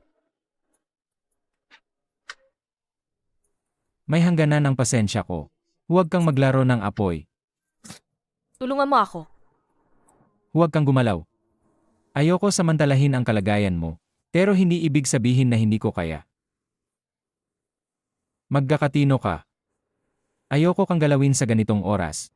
May hangganan ang pasensya ko. Huwag kang maglaro ng apoy. Tulungan mo ako. Huwag kang gumalaw. Ayoko samantalahin ang kalagayan mo, pero hindi ibig sabihin na hindi ko kaya. Magkakatino ka. Ayoko kang galawin sa ganitong oras.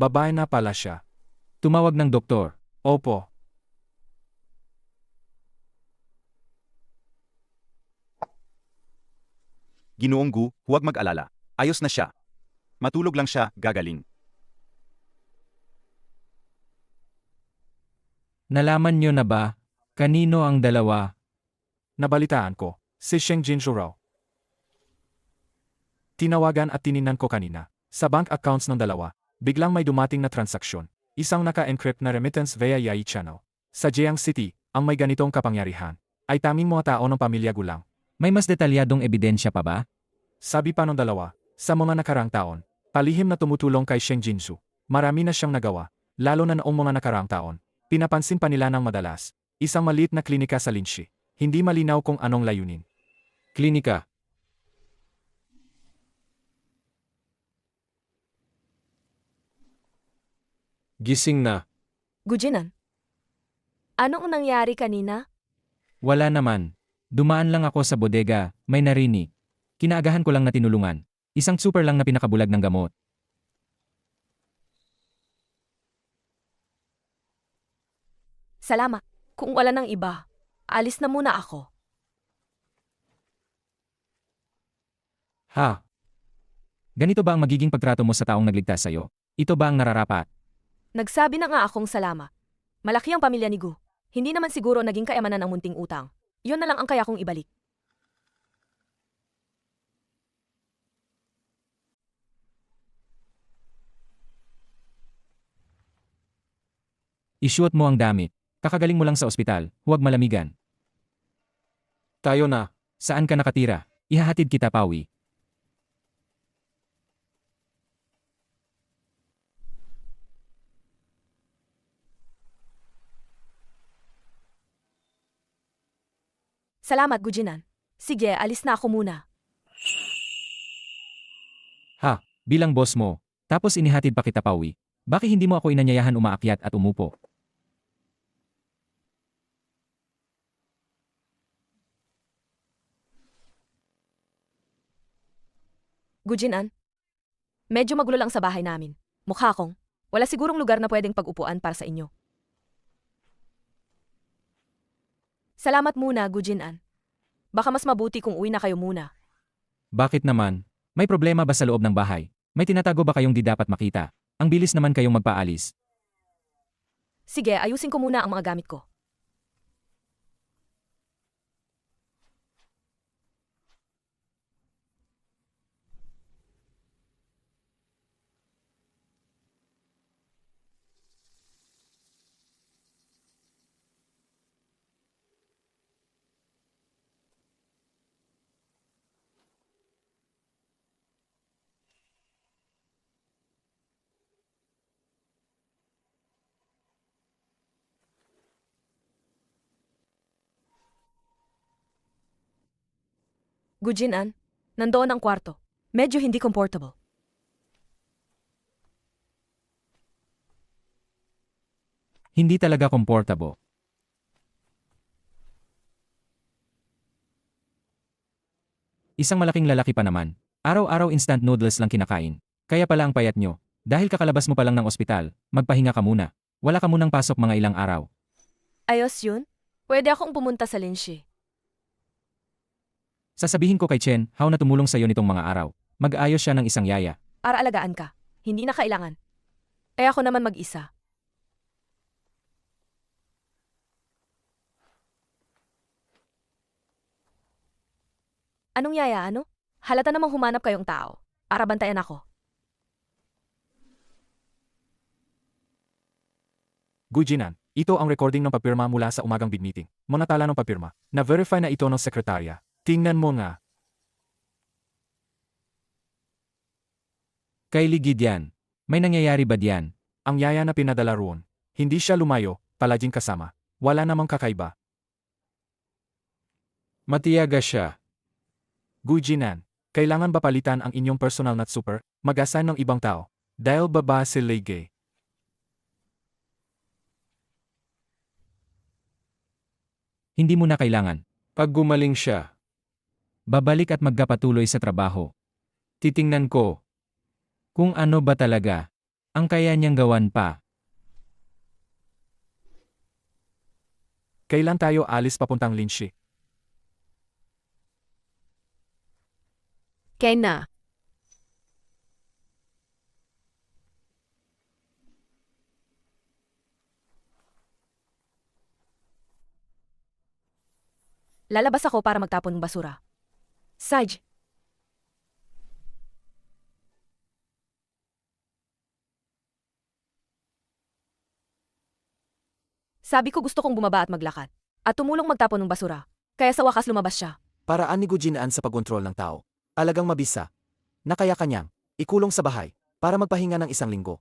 Babae na pala siya. Tumawag ng doktor. Opo. Ginoong Gu, huwag mag-alala. Ayos na siya. Matulog lang siya, gagaling. Nalaman niyo na ba? Kanino ang dalawa? Nabalitaan ko. Si Sheng Jinju raw. Tinawagan at tininan ko kanina. Sa bank accounts ng dalawa, biglang may dumating na transaksyon. Isang naka-encrypt na remittance via Yai Channel. Sa Jiang City, ang may ganitong kapangyarihan ay tanging mga tao ng pamilya Gulang. May mas detalyadong ebidensya pa ba? Sabi pa ng dalawa, sa mga nakarang taon, palihim na tumutulong kay Sheng Jinsu. Marami na siyang nagawa, lalo na noong mga nakarang taon. Pinapansin pa nila ng madalas. Isang maliit na klinika sa Linshi. Hindi malinaw kung anong layunin. Klinika. Gising na. Gujinan. Anong nangyari kanina? Wala naman. Dumaan lang ako sa bodega, may narinig. Kinaagahan ko lang na tinulungan. Isang super lang na pinakabulag ng gamot. Salamat. Kung wala nang iba, alis na muna ako. Ha? Ganito ba ang magiging pagtrato mo sa taong nagligtas sa'yo? Ito ba ang nararapat? Nagsabi na nga akong salamat. Malaki ang pamilya ni Gu. Hindi naman siguro naging kayamanan ang munting utang. Yun na lang ang kaya kong ibalik. Isuot mo ang damit. Kakagaling mo lang sa ospital, huwag malamigan. Tayo na. Saan ka nakatira? Ihahatid kita pauwi. Salamat, Gujinan. Sige, alis na ako muna. Ha, bilang boss mo. Tapos inihatid pa kita pauwi. Bakit hindi mo ako inanyayahan umaakyat at umupo? Gujinan, medyo magulo lang sa bahay namin. Mukha kong, wala sigurong lugar na pwedeng pag-upuan para sa inyo. Salamat muna, Gujinan. Baka mas mabuti kung uwi na kayo muna. Bakit naman? May problema ba sa loob ng bahay? May tinatago ba kayong di dapat makita? Ang bilis naman kayong magpaalis. Sige, ayusin ko muna ang mga gamit ko. Gujin-an, nandoon ang kwarto. Medyo hindi comfortable. Hindi talaga comfortable. Isang malaking lalaki pa naman. Araw-araw instant noodles lang kinakain. Kaya pala ang payat nyo. Dahil kakalabas mo pa lang ng ospital, magpahinga ka muna. Wala ka munang pasok mga ilang araw. Ayos yun? Pwede akong pumunta sa Linshi. Sasabihin ko kay Chen, how na tumulong sa'yo nitong mga araw. Mag-ayos siya ng isang yaya. Para alagaan ka. Hindi na kailangan. Eh ako naman mag-isa. Anong yaya, ano? Halata namang humanap kayong tao. Para bantayan ako. Gujinan, ito ang recording ng papirma mula sa umagang bid meeting. Manatala ng papirma. Na-verify na ito ng sekretarya. Tingnan mo nga. Kay Ligid yan. May nangyayari ba diyan? Ang yaya na pinadala roon. Hindi siya lumayo, palaging kasama. Wala namang kakaiba. Matiyaga siya. Gujinan, kailangan ba palitan ang inyong personal na super, mag-assign ng ibang tao? Dahil baba si Lege. Hindi mo na kailangan. Pag gumaling siya, babalik at magkapatuloy sa trabaho. Titingnan ko kung ano ba talaga ang kaya niyang gawan pa. Kailan tayo alis papuntang Linshi? Kaya na. Lalabas ako para magtapon ng basura. Saj. Sabi ko gusto kong bumaba at maglakad. At tumulong magtapon ng basura. Kaya sa wakas lumabas siya. Paraan ni Gujinan sa pagkontrol ng tao. Alagang mabisa. Na kaya kanyang ikulong sa bahay para magpahinga ng isang linggo.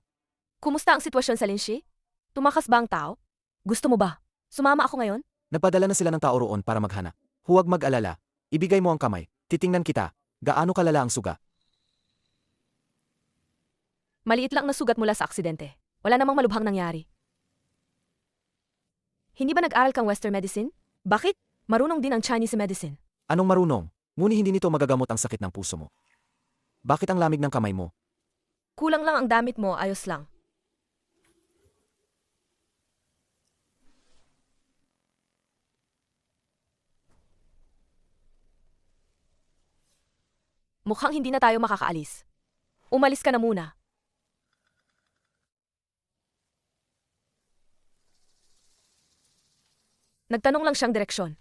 Kumusta ang sitwasyon sa Linshi? Tumakas ba ang tao? Gusto mo ba? Sumama ako ngayon? Nagpadala na sila ng tao roon para maghanap. Huwag mag-alala. Ibigay mo ang kamay. Titingnan kita. Gaano kalala ang suga? Maliit lang na sugat mula sa aksidente. Wala namang malubhang nangyari. Hindi ba nag-aral kang Western medicine? Bakit? Marunong din ang Chinese medicine. Anong marunong? Ngunit hindi nito magagamot ang sakit ng puso mo. Bakit ang lamig ng kamay mo? Kulang lang ang damit mo, ayos lang. Mukhang hindi na tayo makakaalis. Umalis ka na muna. Nagtanong lang siyang direksyon.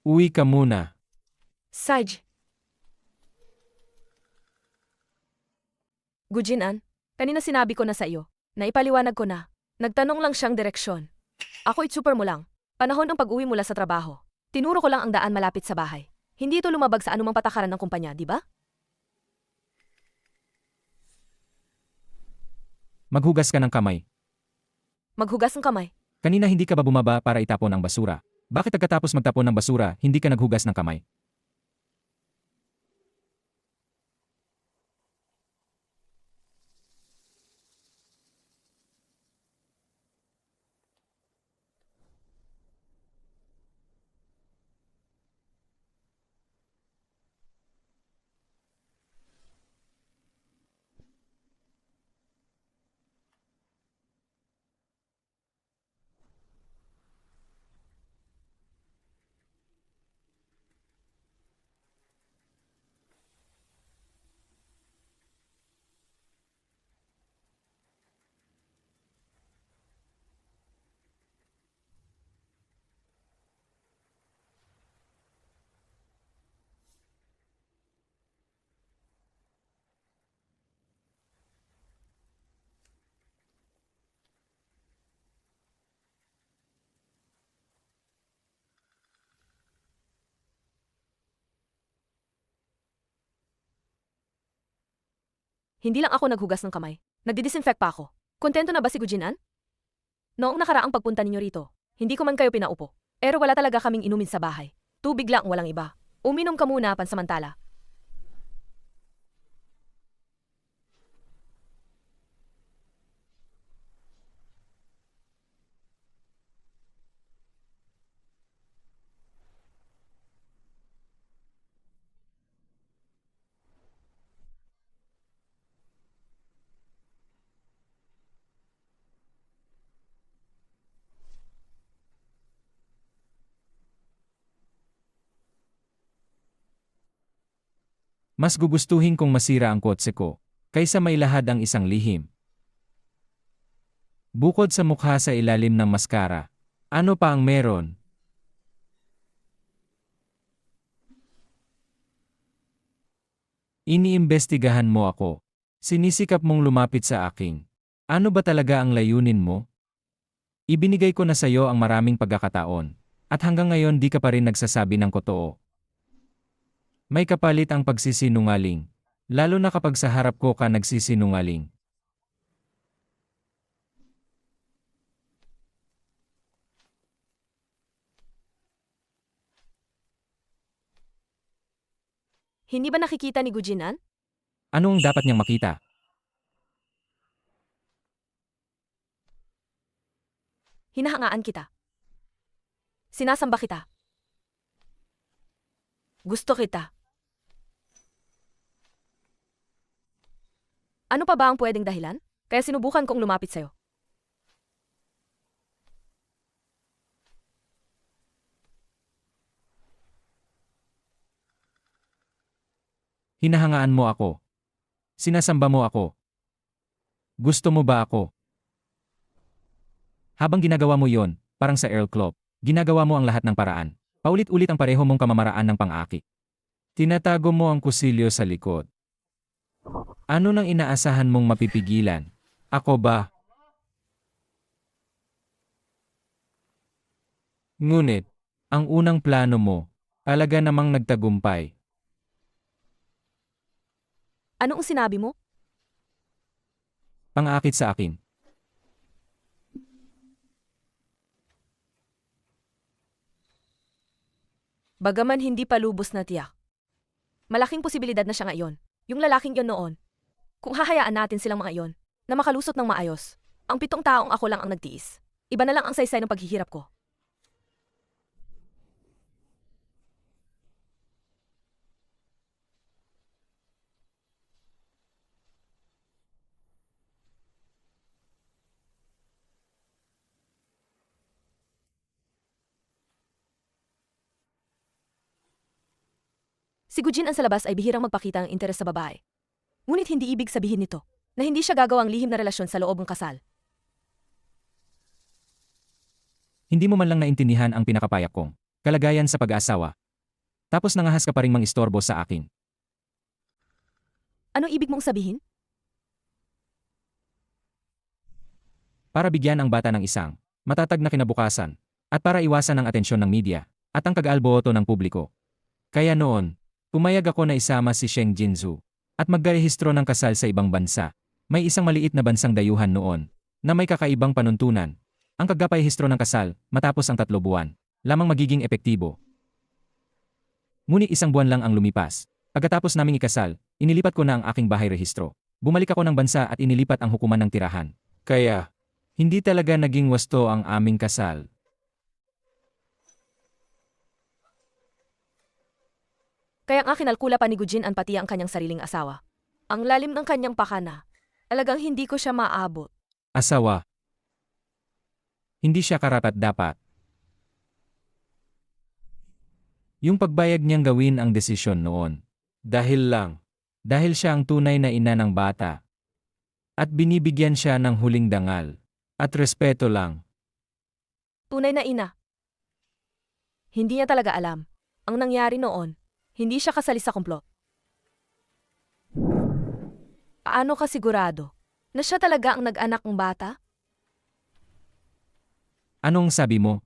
Uwi ka muna. Saj. Gujinan, kanina sinabi ko na sa iyo. Naipaliwanag ko na. Nagtanong lang siyang direksyon. Ako super mo lang. Panahon ng pag-uwi mula sa trabaho. Tinuro ko lang ang daan malapit sa bahay. Hindi ito lumabag sa anumang patakaran ng kumpanya, di ba? Maghugas ka ng kamay. Maghugas ng kamay. Kanina hindi ka ba bumaba para itapon ang basura? Bakit pagkatapos magtapon ng basura, hindi ka naghugas ng kamay? Hindi lang ako naghugas ng kamay. Nagdidisinfect pa ako. Kontento na ba si Gujinan? Noong nakaraang pagpunta ninyo rito, hindi ko man kayo pinaupo. Pero wala talaga kaming inumin sa bahay. Tubig lang walang iba. Uminom ka muna pansamantala. Mas gugustuhin kong masira ang kotse ko, kaysa mailahad ang isang lihim. Bukod sa mukha sa ilalim ng maskara, ano pa ang meron? Iniimbestigahan mo ako. Sinisikap mong lumapit sa akin. Ano ba talaga ang layunin mo? Ibinigay ko na sa iyo ang maraming pagkakataon, at hanggang ngayon di ka pa rin nagsasabi ng totoo. May kapalit ang pagsisinungaling, lalo na kapag sa harap ko ka nagsisinungaling. Hindi ba nakikita ni Gujinan? Ano ang dapat niyang makita? Hinahangaan kita. Sinasamba kita. Gusto kita. Ano pa ba ang pwedeng dahilan? Kaya sinubukan kong lumapit sa'yo. Hinahangaan mo ako. Sinasamba mo ako. Gusto mo ba ako? Habang ginagawa mo yon, parang sa Earl Club, ginagawa mo ang lahat ng paraan. Paulit-ulit ang pareho mong kamamaraan ng pang-aki. Tinatago mo ang kusilyo sa likod. Ano nang inaasahan mong mapipigilan? Ako ba? Ngunit, ang unang plano mo, talaga namang nagtagumpay. Ano ang sinabi mo? Pang-akit sa akin. Bagaman hindi pa lubos na tiyak. Malaking posibilidad na siya ngayon. Yung lalaking yon noon. Kung hahayaan natin silang mga iyon, na makalusot ng maayos, ang 7 taong ako lang ang nagtiis. Iba na lang ang saysay ng paghihirap ko. Si Gujin ang sa labas ay bihirang magpakita ng interes sa babae. Ngunit hindi ibig sabihin nito na hindi siya gagawang lihim na relasyon sa loob ng kasal. Hindi mo man lang naintindihan ang pinakapayak kong kalagayan sa pag-aasawa. Tapos nangahas ka pa ring mangistorbo sa akin. Ano ibig mong sabihin? Para bigyan ang bata ng isang matatag na kinabukasan at para iwasan ang atensyon ng media at ang kag-alboto ng publiko. Kaya noon, pumayag ako na isama si Sheng Jinzu at magdarehistro ng kasal sa ibang bansa. May isang maliit na bansang dayuhan noon na may kakaibang panuntunan. Ang kagpapahistro ng kasal matapos ang 3 buwan lamang magiging epektibo. Ngunit 1 buwan lang ang lumipas. Pagkatapos naming ikasal, inilipat ko na ang aking bahay rehistro. Bumalik ako ng bansa at inilipat ang hukuman ng tirahan. Kaya, hindi talaga naging wasto ang aming kasal. Kaya nga kinalkula pa ni Gujin ang pati ang kanyang sariling asawa. Ang lalim ng kanyang pakana. Talagang hindi ko siya maabot. Asawa. Hindi siya karapat-dapat. Yung pagbayag niyang gawin ang desisyon noon. Dahil siya ang tunay na ina ng bata. At binibigyan siya ng huling dangal. At respeto lang. Tunay na ina. Hindi niya talaga alam. Ang nangyari noon, hindi siya kasali sa komplot. Paano ka sigurado na siya talaga ang nag-anak ng bata? Anong sabi mo?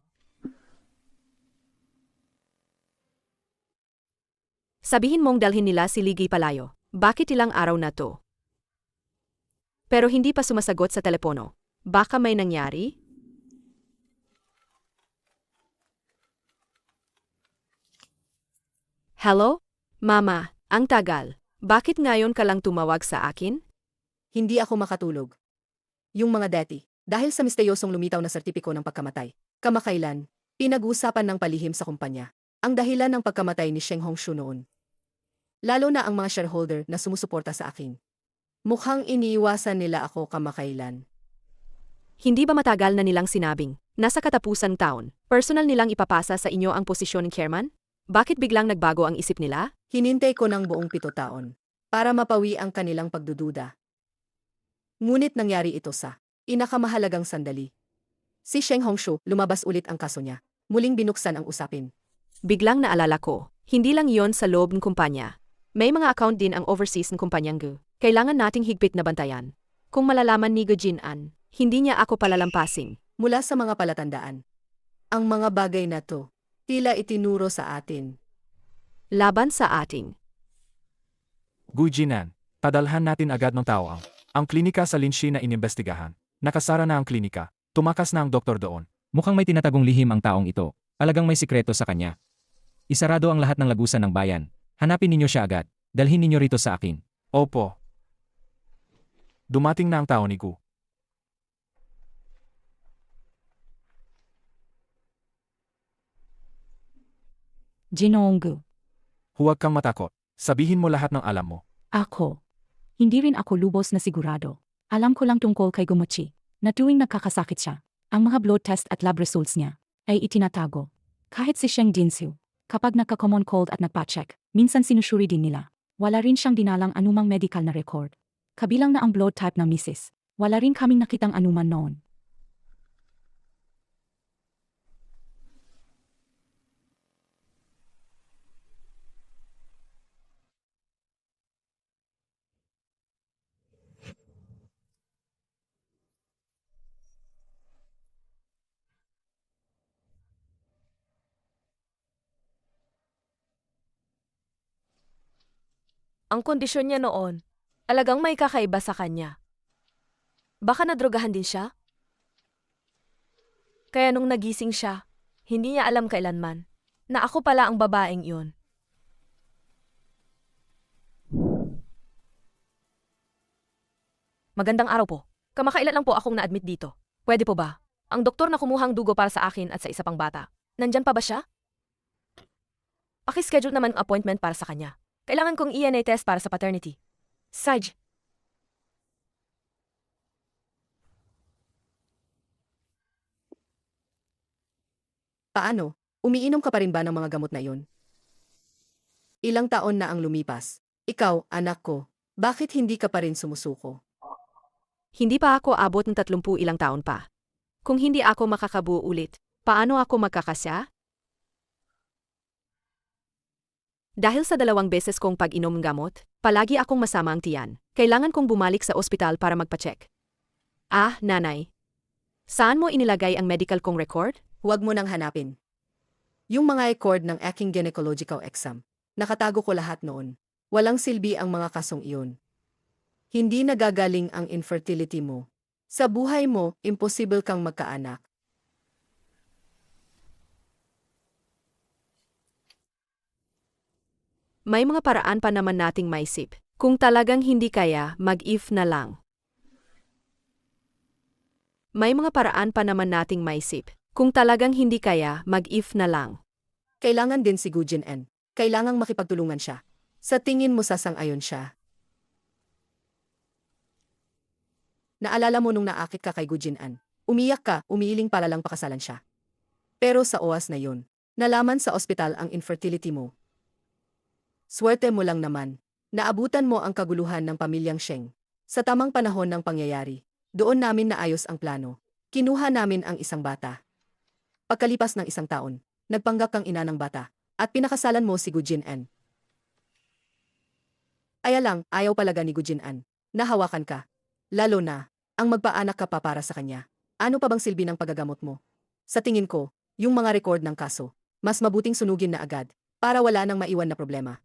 Sabihin mong dalhin nila si Ligay palayo. Bakit ilang araw na to? pero hindi pa sumasagot sa telepono. Baka may nangyari? Hello? Mama, ang tagal. Bakit ngayon ka lang tumawag sa akin? Hindi ako makatulog. Yung mga dati, dahil sa misteryosong lumitaw na sertipiko ng pagkamatay, kamakailan, pinag-uusapan ng palihim sa kumpanya, ang dahilan ng pagkamatay ni Sheng Hongshu noon. Lalo na ang mga shareholder na sumusuporta sa akin. Mukhang iniiwasan nila ako kamakailan. Hindi ba matagal na nilang sinabing, nasa katapusang taon, personal nilang ipapasa sa inyo ang posisyon ng chairman? Bakit biglang nagbago ang isip nila? Hinintay ko ng buong 7 taon para mapawi ang kanilang pagdududa. Ngunit nangyari ito sa pinakamahalagang sandali. Si Sheng Hongshu, lumabas ulit ang kaso niya. Muling binuksan ang usapin. Biglang naalala ko, hindi lang iyon sa loob ng kumpanya. May mga account din ang overseas ng kumpanyang Gu. Kailangan nating higpit na bantayan. Kung malalaman ni Gu Jinan, hindi niya ako palalampasin. Mula sa mga palatandaan, ang mga bagay na to, tila itinuro sa atin. Laban sa ating. Gu Jinan, padalhan natin agad ng tao ang klinika sa Linshi na inimbestigahan. Nakasara na ang klinika. Tumakas na ang doktor doon. Mukhang may tinatagong lihim ang taong ito. Alagang may sikreto sa kanya. Isarado ang lahat ng lagusan ng bayan. Hanapin ninyo siya agad. Dalhin ninyo rito sa akin. Opo. Dumating na ang tao ni Gu. Ginoong Gu. Huwag kang matakot. Sabihin mo lahat ng alam mo. Ako. Hindi rin ako lubos na sigurado. Alam ko lang tungkol kay Gumochi, na tuwing nagkakasakit siya, ang mga blood test at lab results niya ay itinatago. Kahit si Sheng Jinsu, kapag nagka-common cold at nagpa-check, minsan sinusuri din nila. Wala rin siyang dinalang anumang medical na record. Kabilang na ang blood type ng misis. Wala rin kaming nakitang anuman noon. Ang kondisyon niya noon, alagang may kakaiba sa kanya. Baka nadrogahan din siya? Kaya nung nagising siya, hindi niya alam kailanman na ako pala ang babaeng iyon. Magandang araw po. Kamakailan lang po akong na-admit dito. Pwede po ba? Ang doktor na kumuhang dugo para sa akin at sa isa pang bata. Nandyan pa ba siya? Paki-schedule naman ang appointment para sa kanya. Kailangan kong ENA test para sa paternity. Saj. Paano? Umiinom ka pa rin ba ng mga gamot na iyon? Ilang taon na ang lumipas. Ikaw, anak ko, bakit hindi ka pa rin sumusuko? Hindi pa ako abot ng 30 ilang taon pa. Kung hindi ako makakabuo ulit, paano ako magkakasya? Dahil sa 2 beses kong pag-inom ng gamot, palagi akong masama ang tiyan. Kailangan kong bumalik sa ospital para magpa-check. Ah, nanay. Saan mo inilagay ang medical kong record? Huwag mo nang hanapin. Yung mga record ng aking gynecological exam, nakatago ko lahat noon. Walang silbi ang mga kasong iyon. Hindi nagagaling ang infertility mo. Sa buhay mo, imposible kang magkaanak. May mga paraan pa naman nating maisip. Kung talagang hindi kaya, mag-if na lang. May mga paraan pa naman nating maisip. Kung talagang hindi kaya, mag-if na lang. Kailangan din si Gu Jinan. Kailangang makipagtulungan siya. Sa tingin mo sasang-ayon siya. Naalala mo nung naakit ka kay Gu Jinan. Umiyak ka, umiiling para lang pakasalan siya. Pero sa oras na yun, nalaman sa ospital ang infertility mo. Swerte mo lang naman. Naabutan mo ang kaguluhan ng pamilyang Sheng. Sa tamang panahon ng pangyayari, doon namin naayos ang plano. Kinuha namin ang isang bata. Pagkalipas ng 1 taon, nagpanggap kang ina ng bata, at pinakasalan mo si Gu Jinan. Aya lang, ayaw palaga ni Gu Jinan. Nahawakan ka. Lalo na, ang magpaanak ka pa para sa kanya. Ano pa bang silbi ng pagagamot mo? Sa tingin ko, yung mga record ng kaso, mas mabuting sunugin na agad, para wala nang maiwan na problema.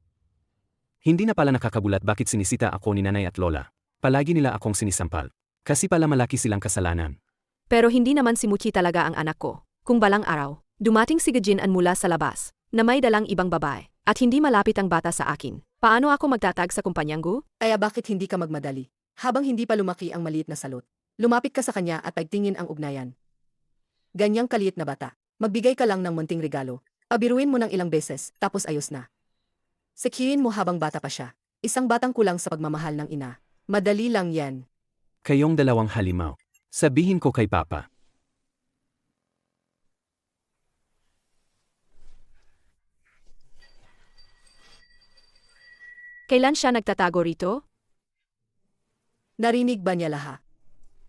Hindi na pala nakakagulat bakit sinisita ako ni nanay at lola. Palagi nila akong sinisampal. Kasi pala malaki silang kasalanan. Pero hindi naman si Muchi talaga ang anak ko. Kung balang araw, dumating si Gujin An mula sa labas, na may dalang ibang babae, at hindi malapit ang bata sa akin. Paano ako magtatag sa kumpanyang Gu? Kaya bakit hindi ka magmadali? Habang hindi pa lumaki ang maliit na salot, lumapit ka sa kanya at pagtingin ang ugnayan. Ganyang kaliit na bata, magbigay ka lang ng munting regalo, pabiruin mo ng ilang beses, tapos ayos na. Sekirin mo habang bata pa siya, isang batang kulang sa pagmamahal ng ina. Madali lang yan. Kayong dalawang halimaw. Sabihin ko kay Papa. Kailan siya nagtatago rito? Narinig ba niya lahat?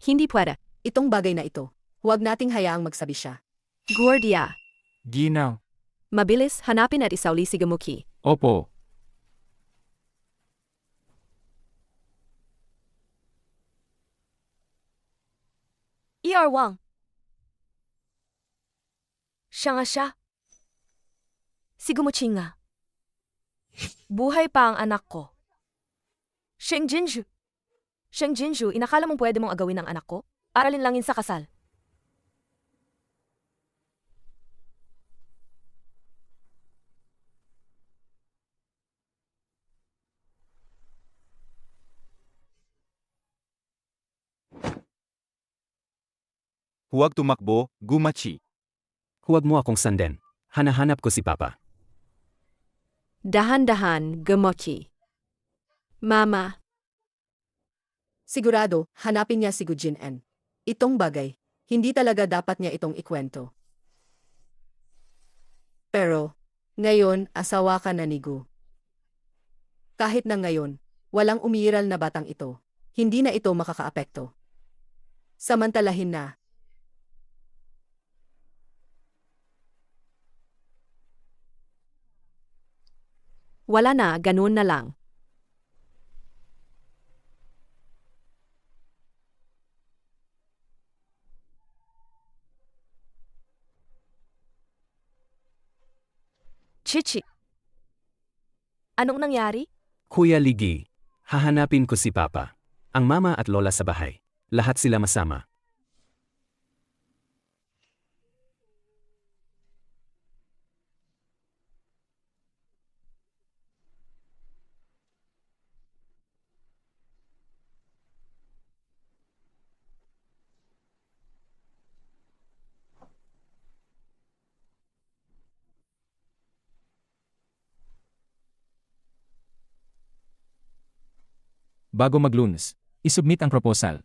Hindi pwede. Itong bagay na ito, huwag nating hayaang magsabi siya. Guardia. Ginang. Mabilis, hanapin at isauli si Gamuki. Opo. ER Wang. Siya nga siya. Si Gumuchi nga. Buhay pa ang anak ko. Sheng Jinju. Sheng Jinju, inakala mong pwede mong agawin ang anak ko? Aralin langin sa kasal. Huwag tumakbo, Gumachi. Huwag mo akong sanden. Hanahanap ko si Papa. Dahan-dahan, Gamuki. Mama. Sigurado, hanapin niya si Gujin An. Itong bagay, hindi talaga dapat niya itong ikwento. Pero, ngayon, asawa ka na ni Gu. Kahit na ngayon, walang umiiral na batang ito, hindi na ito makakaapekto. Samantalahin na. Wala na, ganun na lang. Chichi. Anong nangyari? Kuya Ligi, hahanapin ko si Papa. Ang mama at lola sa bahay. Lahat sila masama. Bago mag-lunes, isubmit ang proposal.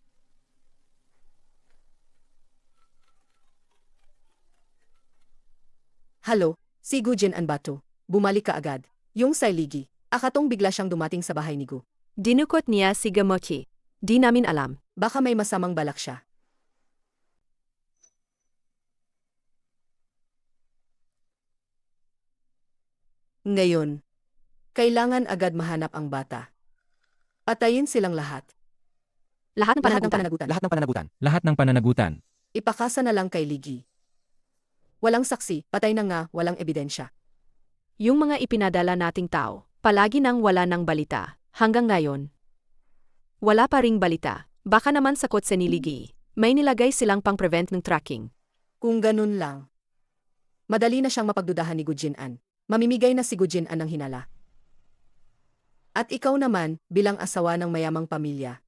Halo, si Gujin An Bato. Bumalik ka agad. Yung Sailigi, akatong bigla siyang dumating sa bahay ni Gu. Dinukot niya si Gamuki. Di namin alam. Baka may masamang balak siya. Ngayon, kailangan agad mahanap ang bata. Patayin silang lahat. Lahat ng pananagutan. Pananagutan. Lahat ng pananagutan. Lahat ng pananagutan. Ipakasa na lang kay Ligi. Walang saksi, patay na nga, walang ebidensya. Yung mga ipinadala nating tao, palagi nang wala ng balita. Hanggang ngayon. Wala pa ring balita. Baka naman sa kotse ni Ligi, may nilagay silang pang-prevent ng tracking. Kung ganun lang. Madali na siyang mapagdudahan ni Gujin An. Mamimigay na si Gujin An ng hinala. At ikaw naman, bilang asawa ng mayamang pamilya.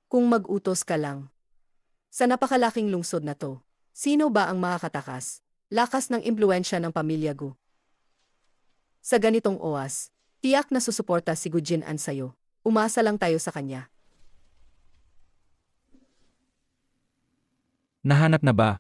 Kung mag-utos ka lang. Sa napakalaking lungsod na to, sino ba ang makakatakas? Lakas ng impluensya ng pamilya Gu. Sa ganitong oras, tiyak na susuporta si Gujin An sa'yo. Umasa lang tayo sa kanya. Nahanap na ba?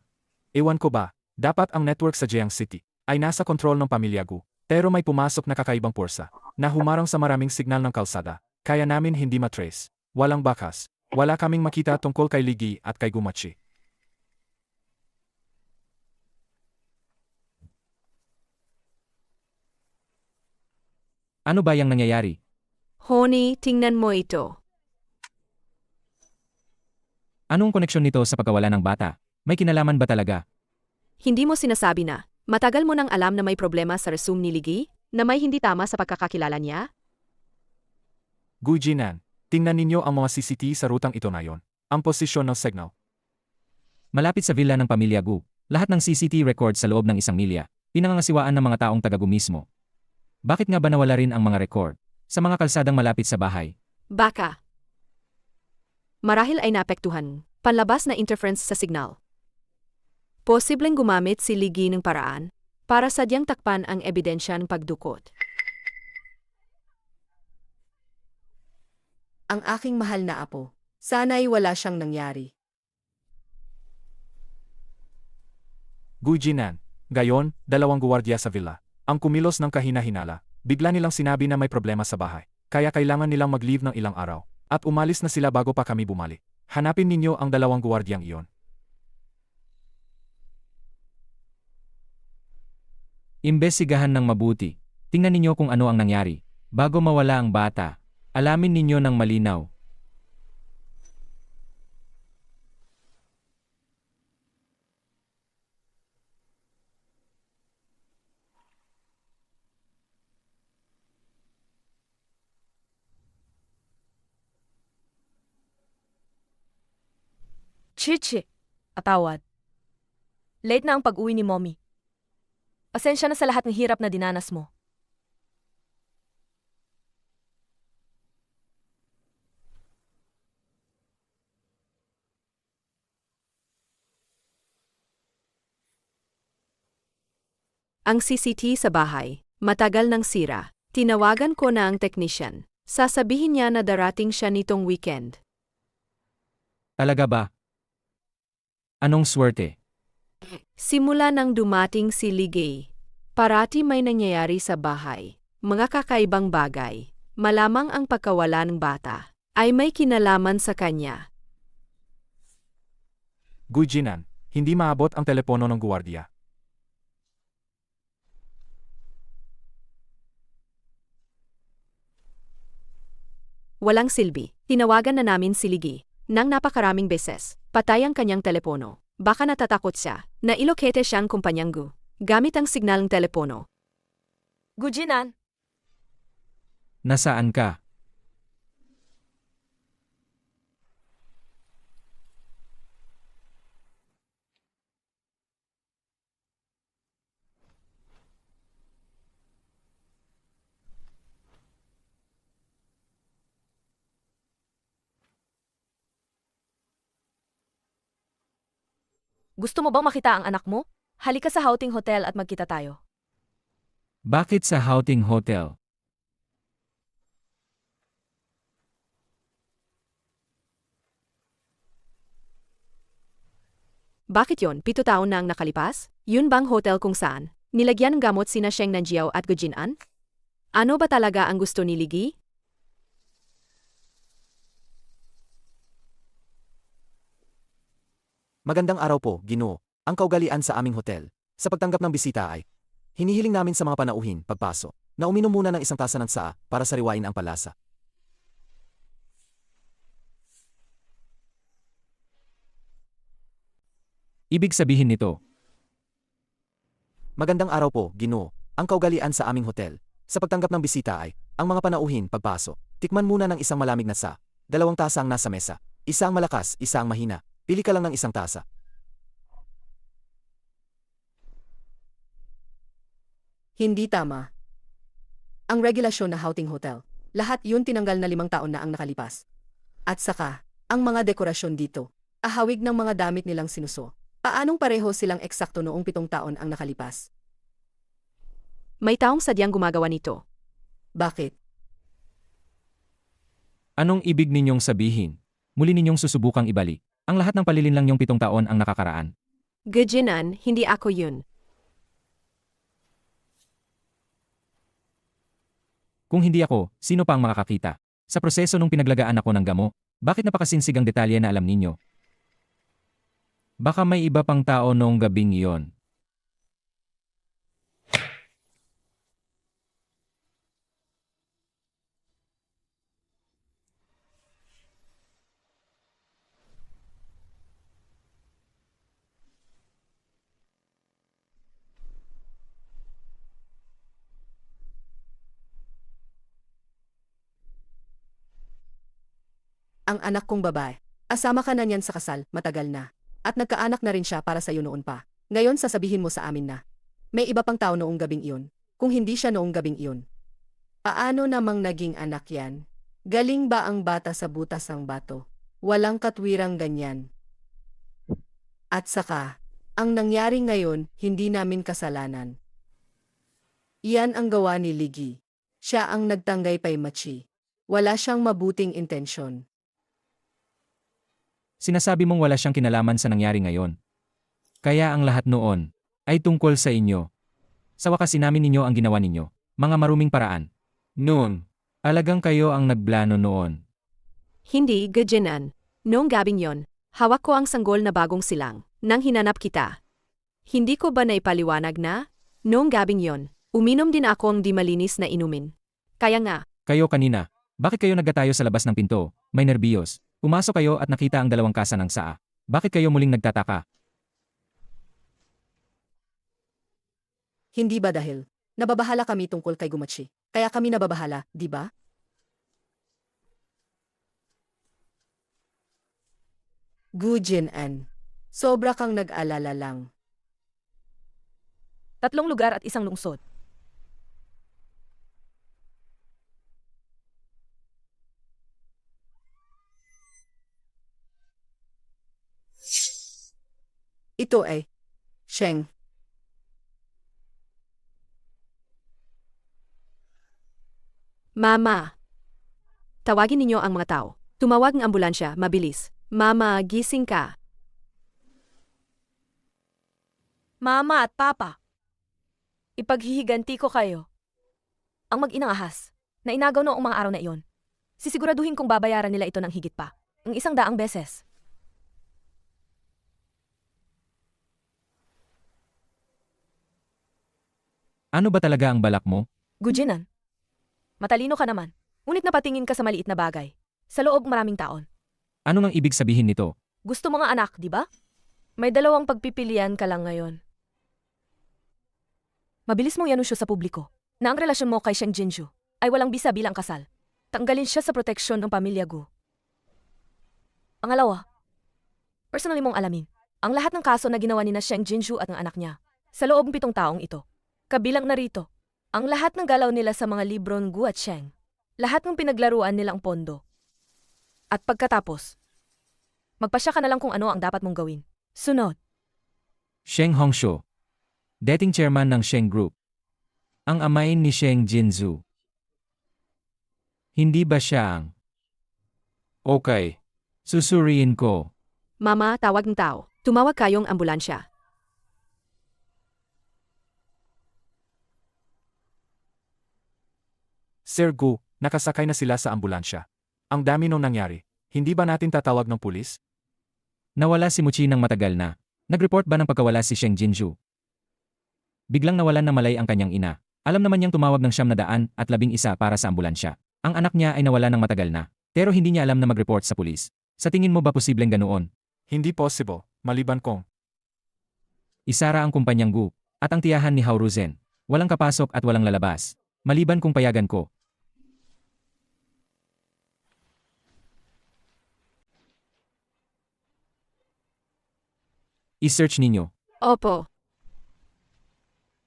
Ewan ko ba, dapat ang network sa Jiang City ay nasa kontrol ng pamilya Gu. Pero may pumasok na kakaibang porsa na humarang sa maraming signal ng kalsada. Kaya namin hindi matrace. Walang bakas. Wala kaming makita tungkol kay Ligi at kay Gumachi. Ano ba yung nangyayari? Honey, tingnan mo ito. Anong koneksyon nito sa pagkawala ng bata? May kinalaman ba talaga? Hindi mo sinasabi na, matagal mo nang alam na may problema sa resume ni Ligi? Na may hindi tama sa pagkakakilala niya? Gu Jinan, Tingnan ninyo ang mga CCTV sa rutang ito na yon. Ang posisyon ng signal. Malapit sa villa ng pamilya Gu, lahat ng CCTV record sa loob ng 1 milya, pinangangasiwaan ng mga taong taga Gu mismo. Bakit nga ba nawala rin ang mga record sa mga kalsadang malapit sa bahay? Baka. Marahil ay naapektuhan, panlabas na interference sa signal. Posibleng gumamit si Ligi ng paraan para sadyang takpan ang ebidensya ng pagdukot. Ang aking mahal na apo. Sana'y wala siyang nangyari. Gu Jinan. Gayon, 2 guwardiya sa villa. Ang kumilos ng kahina-hinala. Bigla nilang sinabi na may problema sa bahay. Kaya kailangan nilang mag-leave ng ilang araw. At umalis na sila bago pa kami bumalik. Hanapin ninyo ang 2 guwardiyang iyon. Imbestigahan ng mabuti. Tingnan ninyo kung ano ang nangyari. Bago mawala ang bata, alamin ninyo ng malinaw. Chichi. Atawad. Late na ang pag-uwi ni Mommy. Pasensya na sa lahat ng hirap na dinanas mo. Ang CCTV sa bahay, matagal nang sira. Tinawagan ko na ang technician. Sasabihin niya na darating siya nitong weekend. Talaga ba? Anong swerte? Simula nang dumating si Ligay, parati may nangyayari sa bahay. Mga kakaibang bagay. Malamang ang pagkawala ng bata ay may kinalaman sa kanya. Gu Jinan. Hindi maabot ang telepono ng guwardiya. Walang silbi. Tinawagan na namin si Ligi nang napakaraming beses. Patay ang kanyang telepono. Baka natatakot siya na ilokete siyang kumpanyang Gu gamit ang signal ng telepono. Gu Jinan. Nasaan ka? Gusto mo bang makita ang anak mo? Halika sa Houting Hotel at magkita tayo. Bakit sa Houting Hotel? Bakit yon? 7 taon na ang nakalipas? Yun bang hotel kung saan nilagyan ng gamot sina Sheng Nanjiao at Gu Jinan? Ano ba talaga ang gusto ni Ligi? Magandang araw po, Ginoo. Ang kaugalian sa aming hotel. Sa pagtanggap ng bisita ay, hinihiling namin sa mga panauhin, pagpaso, na uminom muna ng 1 tasa ng tsaa para sariwain ang palasa. Ibig sabihin nito, Magandang araw po, Ginoo. Ang kaugalian sa aming hotel. Sa pagtanggap ng bisita ay, ang mga panauhin, pagpaso, tikman muna ng 1 malamig na tsaa, 2 tasa ang nasa mesa, 1 ang malakas, 1 ang mahina. Pili ka lang ng 1 tasa. Hindi tama. Ang regulasyon na Houting Hotel. Lahat yun tinanggal na 5 taon na ang nakalipas. At saka, ang mga dekorasyon dito, ahawig ng mga damit nilang sinuso. Paanong pareho silang eksakto noong 7 taon ang nakalipas? May taong sadyang gumagawa nito. Bakit? anong ibig ninyong sabihin? Muli ninyong susubukang ibalik. Ang lahat ng palilinlang yung 7 taon ang nakakaraan. Gu Jinan, hindi ako yun. Kung hindi ako, sino pa ang makakakita? Sa proseso nung pinaglagaan ako ng gamo, bakit napakasinsig ang detalye na alam ninyo? Baka may iba pang tao noong gabing iyon. ang anak kong babae. Asama ka na niyan sa kasal, matagal na. At nagkaanak na rin siya para sa'yo noon pa. Ngayon sasabihin mo sa amin na. May iba pang tao noong gabing iyon. Kung hindi siya noong gabing iyon. Paano namang naging anak yan? Galing ba ang bata sa butas ng bato? Walang katwirang ganyan. At saka, ang nangyari ngayon, hindi namin kasalanan. Iyan ang gawa ni Ligi. Siya ang nagtanggay kay Machi. Wala siyang mabuting intensyon. Sinasabi mong wala siyang kinalaman sa nangyari ngayon. Kaya ang lahat noon ay tungkol sa inyo. Sa wakas inamin ninyo ang ginawa ninyo, mga maruming paraan. Noon, alagang kayo ang nagplano noon. Hindi, Gujinan. Noong gabing yon, hawak ko ang sanggol na bagong silang, nang hinanap kita. Hindi ko ba naipaliwanag na? Noong gabing yon, uminom din ako ang di malinis na inumin. Kaya nga, Kayo kanina, bakit kayo nagkatayo sa labas ng pinto? May nerbiyos. Pumasok kayo at nakita ang dalawang kasa ng saa. Bakit kayo muling nagtataka? Hindi ba dahil nababahala kami tungkol kay Gumachi? Kaya kami nababahala, di ba? Gujin-an. Sobra kang nag-alala lang. 3 lugar at 1 lungsod. Ito ay Sheng. Mama. Tawagin ninyo ang mga tao. Tumawag ng ambulansya, mabilis. Mama, gising ka. Mama at Papa. Ipaghihiganti ko kayo. Ang mag-inang ahas, na inagaw noong mga araw na iyon. Sisiguraduhin kong babayaran nila ito ng higit pa. Ang 100 beses. Ano ba talaga ang balak mo? Gujinan. Matalino ka naman. Ngunit napatingin ka sa maliit na bagay. Sa loob maraming taon. Ano ang ibig sabihin nito? Gusto mo nga anak, di ba? May 2 pagpipilian ka lang ngayon. Mabilis mong yanusyo sa publiko na ang relasyon mo kay Sheng Jinju ay walang bisa bilang kasal. Tanggalin siya sa proteksyon ng pamilya Gu. Pangalawa, personally mong alamin ang lahat ng kaso na ginawa ni na Sheng Jinju at ng anak niya sa loob ng 7 taong ito. Kabilang narito, ang lahat ng galaw nila sa mga libron Gu at Sheng. Lahat ng pinaglaruan nilang pondo. At pagkatapos, magpasya ka na lang kung ano ang dapat mong gawin. Sunod. Sheng Hongshu. Dating chairman ng Sheng Group. Ang amain ni Sheng Jinzu. Hindi ba siya ang... Okay. Susuriin ko. Mama, tawag ng tao. Tumawag kayong ambulansya. Sir Gu, nakasakay na sila sa ambulansya. Ang dami nung nangyari. Hindi ba natin tatawag ng pulis? Nawala si Muchi ng matagal na. Nag-report ba ng pagkawala si Sheng Jinju? Biglang nawalan na malay ang kanyang ina. Alam naman niyang tumawag ng 911 para sa ambulansya. Ang anak niya ay nawala ng matagal na. Pero hindi niya alam na mag-report sa pulis. Sa tingin mo ba posibleng ganoon? Hindi possible, maliban kung Isara ang kumpanyang Gu at ang tiyahan ni Hauruzen. Walang kapasok at walang lalabas. Maliban kung payagan ko. I-search ninyo. Opo.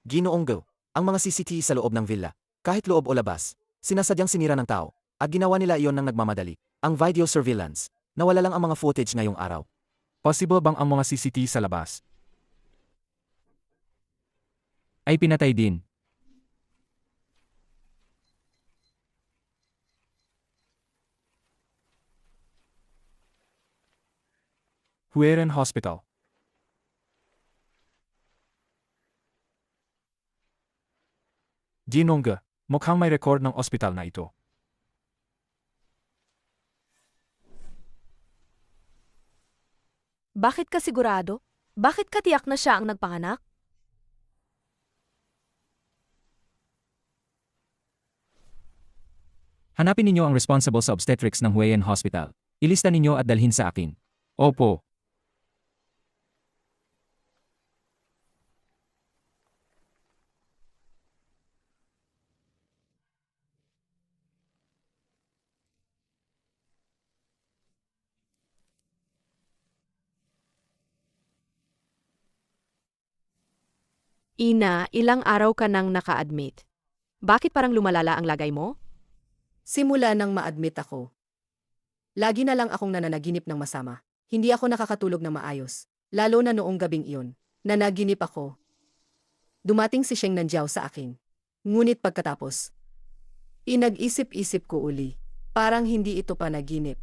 Ginoong Gu, ang mga CCTV sa loob ng villa, kahit loob o labas, sinasadyang sinira ng tao, at ginawa nila iyon ng nagmamadali. Ang video surveillance, nawala lang ang mga footage ngayong araw. possible bang ang mga CCTV sa labas Ay pinatay din. Hueren Hospital. Ginongga, mukhang may record ng ospital na ito. Bakit ka sigurado? Bakit ka tiyak na siya ang nagpanganak? Hanapin ninyo ang responsible sa obstetrics ng Huayan Hospital. Ilista ninyo at dalhin sa akin. Opo. Ina, ilang araw ka nang naka-admit. Bakit parang lumalala ang lagay mo? Simula nang ma-admit ako. Lagi na lang akong nananaginip ng masama. Hindi ako nakakatulog ng maayos. Lalo na noong gabing iyon. Nanaginip ako. Dumating si Sheng Nanjiao sa akin. Ngunit pagkatapos, inag-isip-isip ko uli. Parang hindi ito panaginip.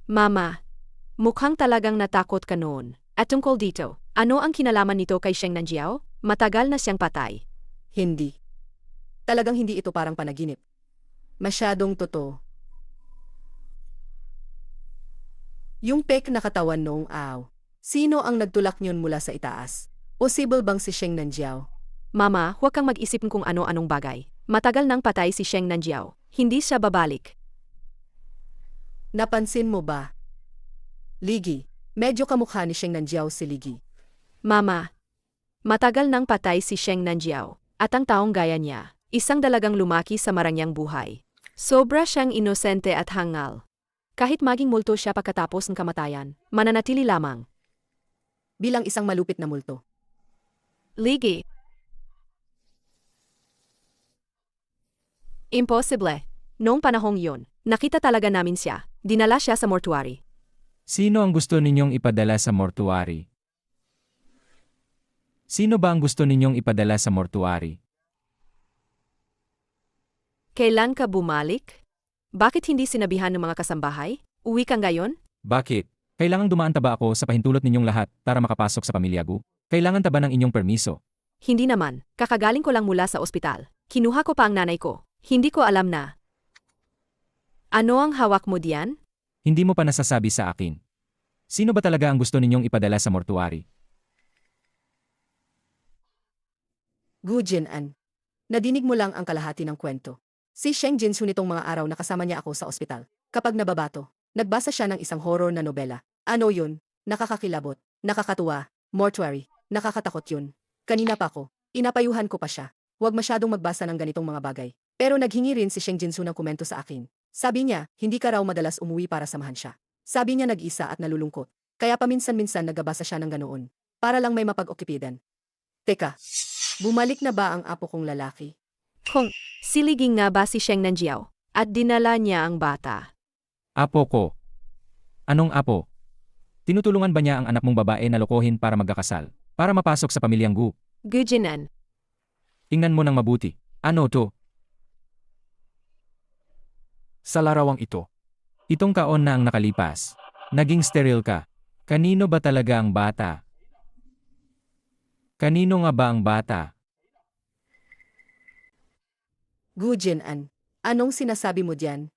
Mama, mukhang talagang natakot ka noon. At tungkol dito, ano ang kinalaman nito kay Sheng Nanjiao? Matagal na siyang patay. Hindi. Talagang hindi ito parang panaginip. Masyadong totoo. Yung pek na katawan noong araw. Sino ang nagtulak niyon mula sa itaas? Possible bang si Sheng Nanjiao? Mama, huwag kang mag-isip kung ano-anong bagay. Matagal nang patay si Sheng Nanjiao. Hindi siya babalik. Napansin mo ba? Ligi, medyo kamukha ni Sheng Nanjiao si Ligi. Mama, matagal nang patay si Sheng Nanjiao. At ang taong gaya niya, isang dalagang lumaki sa marangyang buhay. Sobra siyang inosente at hangal. Kahit maging multo siya pagkatapos ng kamatayan, mananatili lamang. Bilang isang malupit na multo. Ligi. Imposible. Noong panahong yun, nakita talaga namin siya. Dinala siya sa mortuary. Sino ang gusto ninyong ipadala sa mortuary? Sino ba ang gusto ninyong ipadala sa mortuary? Kailan ka bumalik? Bakit hindi sinabihan ng mga kasambahay? Uwi ka ngayon? Bakit? Kailangang dumaan taba ako sa pahintulot ninyong lahat para makapasok sa pamilya Gu? Kailangan taba ng inyong permiso? Hindi naman. Kakagaling ko lang mula sa ospital. Kinuha ko pa ang nanay ko. Hindi ko alam na. Ano ang hawak mo diyan? Hindi mo pa nasasabi sa akin. Sino ba talaga ang gusto ninyong ipadala sa mortuary? Gu Jinan. Nadinig mo lang ang kalahati ng kwento. Si Sheng Jinsu nitong mga araw na kasama niya ako sa ospital. Kapag nababato, nagbasa siya ng isang horror na nobela. Ano yun? Nakakakilabot, nakakatuwa, mortuary, nakakatakot yun. Kanina pa ako, inapayuhan ko pa siya. Huwag masyadong magbasa ng ganitong mga bagay. Pero naghingi rin si Sheng Jinsu ng komento sa akin. Sabi niya, hindi ka raw madalas umuwi para samahan siya. Sabi niya nag-isa at nalulungkot. Kaya paminsan-minsan nagabasa siya ng ganoon. Para lang may mapag-okipidan. Teka, bumalik na ba ang apo kong lalaki? Kung siliging nga ba si Sheng Nanjiao at dinala niya ang bata? Apo ko. Anong apo? Tinutulungan ba niya ang anak mong babae na lokohin para magkakasal? Para mapasok sa pamilyang Gu? Gujinan. Tingnan mo ng mabuti. Ano to? Sa larawang ito, Itong kaon na ang nakalipas. Naging steril ka. Kanino ba talaga ang bata? Kanino nga ba ang bata? Gu Jinan, anong sinasabi mo diyan?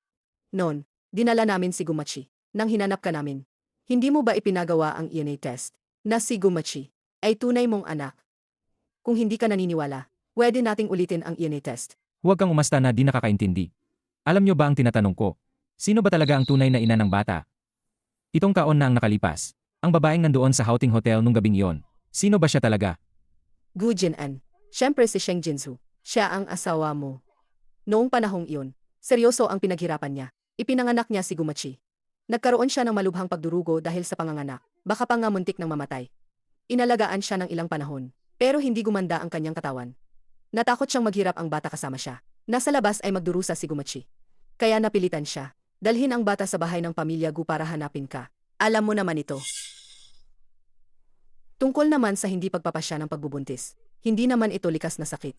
Noon, dinala namin si Gumachi. Nang hinanap ka namin. Hindi mo ba ipinagawa ang DNA test na si Gumachi ay tunay mong anak? Kung hindi ka naniniwala, pwede nating ulitin ang DNA test. Huwag kang umasta na di nakakaintindi. Alam nyo ba ang tinatanong ko? Sino ba talaga ang tunay na ina ng bata? Itong kaon na ang nakalipas. Ang babaeng nandoon sa Houting Hotel nung gabing iyon. Sino ba siya talaga? Gu Jinan, syempre si Sheng Jinsu. Siya ang asawa mo. Noong panahong iyon, seryoso ang pinaghirapan niya. Ipinanganak niya si Gumachi. Nagkaroon siya ng malubhang pagdurugo dahil sa panganganak. Baka pa nga muntik ng mamatay. Inalagaan siya ng ilang panahon. Pero hindi gumanda ang kanyang katawan. Natakot siyang maghirap ang bata kasama siya. Nasa labas ay magdurusa si Gumachi. Kaya napilitan siya. Dalhin ang bata sa bahay ng pamilya Gu para hanapin ka. Alam mo naman ito. Tungkol naman sa hindi pagpapasya ng pagbubuntis. Hindi naman ito likas na sakit.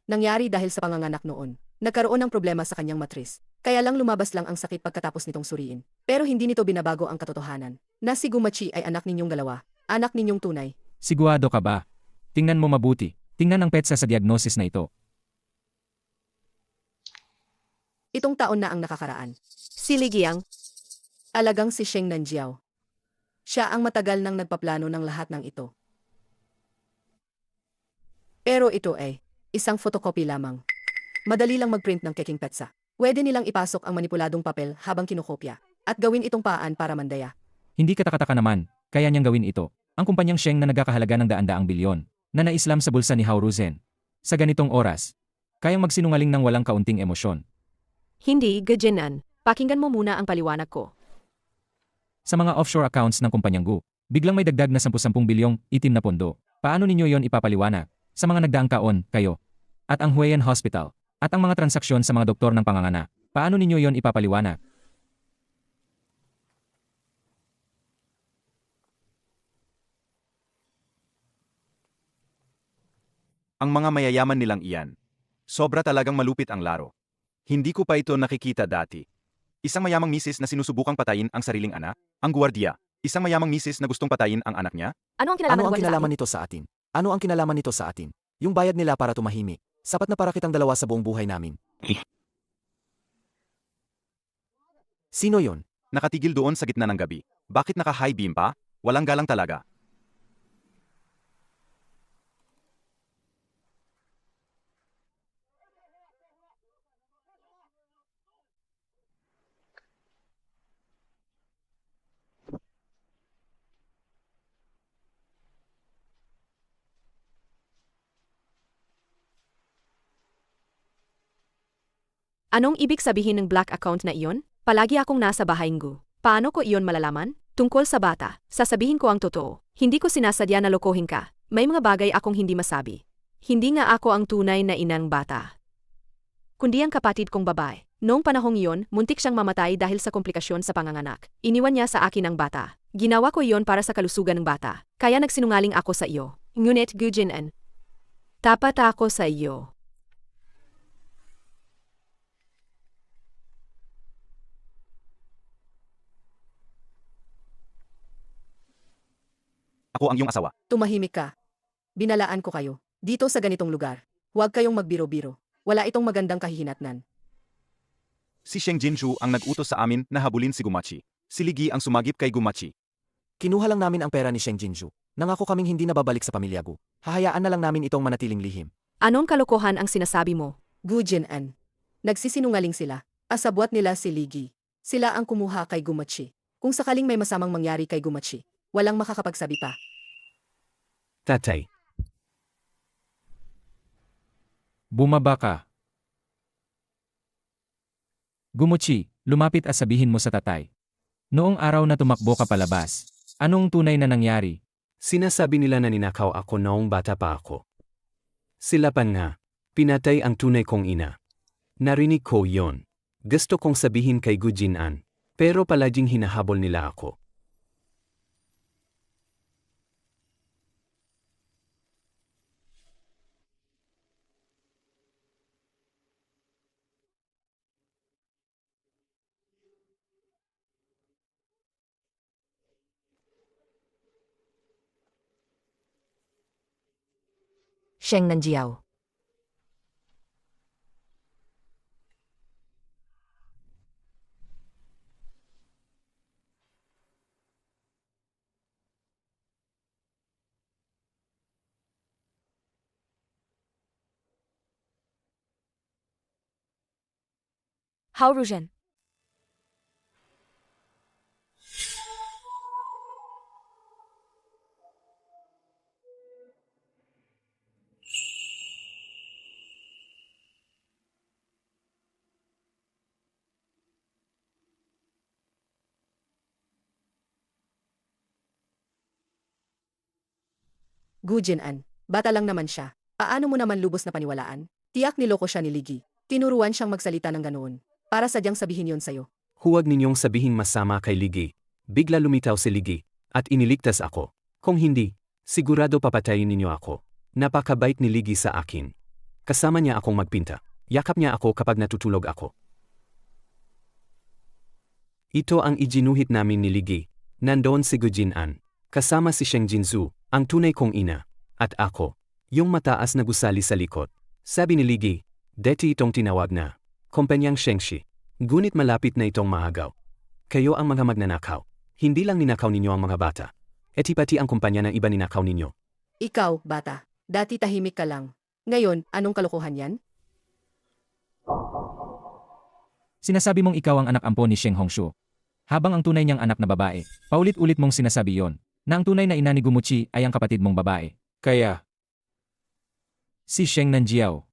Nangyari dahil sa panganganak noon. Nagkaroon ng problema sa kanyang matris. Kaya lang lumabas lang ang sakit pagkatapos nitong suriin. Pero hindi nito binabago ang katotohanan. Na si Gumachi ay anak ninyong dalawa. Anak ninyong tunay. Sigurado ka ba? Tingnan mo mabuti. Tingnan ang petsa sa diagnosis na ito. Itong taon na ang nakakaraan. Siligyang. Alagang si Sheng Nanjiao. Siya ang matagal nang nagpaplano ng lahat ng ito. Pero ito ay isang photocopy lamang. Madali lang mag-print ng keking petsa. Pwede nilang ipasok ang manipuladong papel habang kinokopya at gawin itong paan para mandaya. Hindi katakataka naman, kaya niyang gawin ito. Ang kumpanyang Sheng na nagkakahalaga ng daan-daang bilyon, na naislam sa bulsa ni Hao Ruzen. Sa ganitong oras, kayang magsinungaling ng walang kaunting emosyon. Hindi, Gujinan. Pakinggan mo muna ang paliwanag ko. Sa mga offshore accounts ng kumpanyang Gu, biglang may dagdag na 10 bilyong itim na pondo. Paano ninyo yon ipapaliwanag? Sa mga nagdaang taon, kayo, at ang Huayan Hospital, at ang mga transaksyon sa mga doktor ng panganganak, paano ninyo yon ipapaliwanag? Ang mga mayayaman nilang iyan. Sobra talagang malupit ang laro. Hindi ko pa ito nakikita dati. Isang mayamang misis na sinusubukang patayin ang sariling anak, ang guwardiya. Isang mayamang misis na gustong patayin ang anak niya. Ano ang kinalaman Ano ng ang gwardiya sa kinalaman akin? nito sa atin? Ano ang kinalaman nito sa atin? Yung bayad nila para tumahimik. Sapat na para kitang dalawa sa buong buhay namin. Sino yon? Nakatigil doon sa gitna ng gabi. Bakit naka-high beam pa? Walang galang talaga. Anong ibig sabihin ng black account na iyon? Palagi akong nasa bahay ngo. Paano ko iyon malalaman? Tungkol sa bata, sasabihin ko ang totoo. Hindi ko sinasadya na lokohin ka. May mga bagay akong hindi masabi. Hindi nga ako ang tunay na inang bata, kundi ang kapatid kong babae. Noong panahong iyon, muntik siyang mamatay dahil sa komplikasyon sa panganganak. Iniwan niya sa akin ang bata. Ginawa ko iyon para sa kalusugan ng bata. Kaya nagsinungaling ako sa iyo. Ngunit Gujin-an, tapat ako sa iyo. Ako ang iyong asawa. Tumahimik ka. Binalaan ko kayo. Dito sa ganitong lugar. Huwag kayong magbiro-biro. Wala itong magandang kahihinatnan. Si Sheng Jinju ang nag-utos sa amin na habulin si Gumachi. Si Ligi ang sumagip kay Gumachi. Kinuha lang namin ang pera ni Sheng Jinju. Nangako kaming hindi na babalik sa pamilya Gu. Hahayaan na lang namin itong manatiling lihim. Anong kalokohan ang sinasabi mo? Gujin-an. Nagsisinungaling sila. Asabwat nila si Ligi. Sila ang kumuha kay Gumachi. Kung sakaling may masamang mangyari kay Gumachi, walang makakapagsabi pa. Tatay, Bumaba ka. Gumuchi, lumapit at sabihin mo sa tatay. Noong araw na tumakbo ka palabas, anong tunay na nangyari? sinasabi nila na ninakaw ako noong bata pa ako. Sila pa nga, pinatay ang tunay kong ina. Narinig ko yon. Gusto kong sabihin kay Gujin-an, pero palaging hinahabol nila ako. Sheng Nanjiao. How Rujen? Gujin-an. Bata lang naman siya. Paano mo naman lubos na paniwalaan? Tiyak niloko siya ni Ligi. Tinuruan siyang magsalita ng ganoon. Para sadyang sabihin yon sa'yo. Huwag ninyong sabihin masama kay Ligi. Bigla lumitaw si Ligi, at iniligtas ako. Kung hindi, sigurado papatayin ninyo ako. Napakabait ni Ligi sa akin. Kasama niya akong magpinta. Yakap niya ako kapag natutulog ako. Ito ang iginuhit namin ni Ligi. Nandoon si Gujin-an. Kasama si Sheng Jinzu, ang tunay kong ina. At ako, yung mataas na gusali sa likod. Sabi ni Ligi, deti itong tinawag na Kumpanyang Shengshi. Ngunit malapit na itong mahagaw. Kayo ang mga magnanakaw. Hindi lang ninakaw ninyo ang mga bata. Pati ang kumpanya ng iba ninakaw ninyo. Ikaw, bata. Dati tahimik ka lang. Ngayon, anong kalokohan yan? Sinasabi mong ikaw ang anak ampo ni Sheng Hongshu. Habang ang tunay niyang anak na babae, paulit-ulit mong sinasabi yon, na ang tunay na ina ni Gumuchi ay ang kapatid mong babae. Kaya, si Sheng Nanjiao.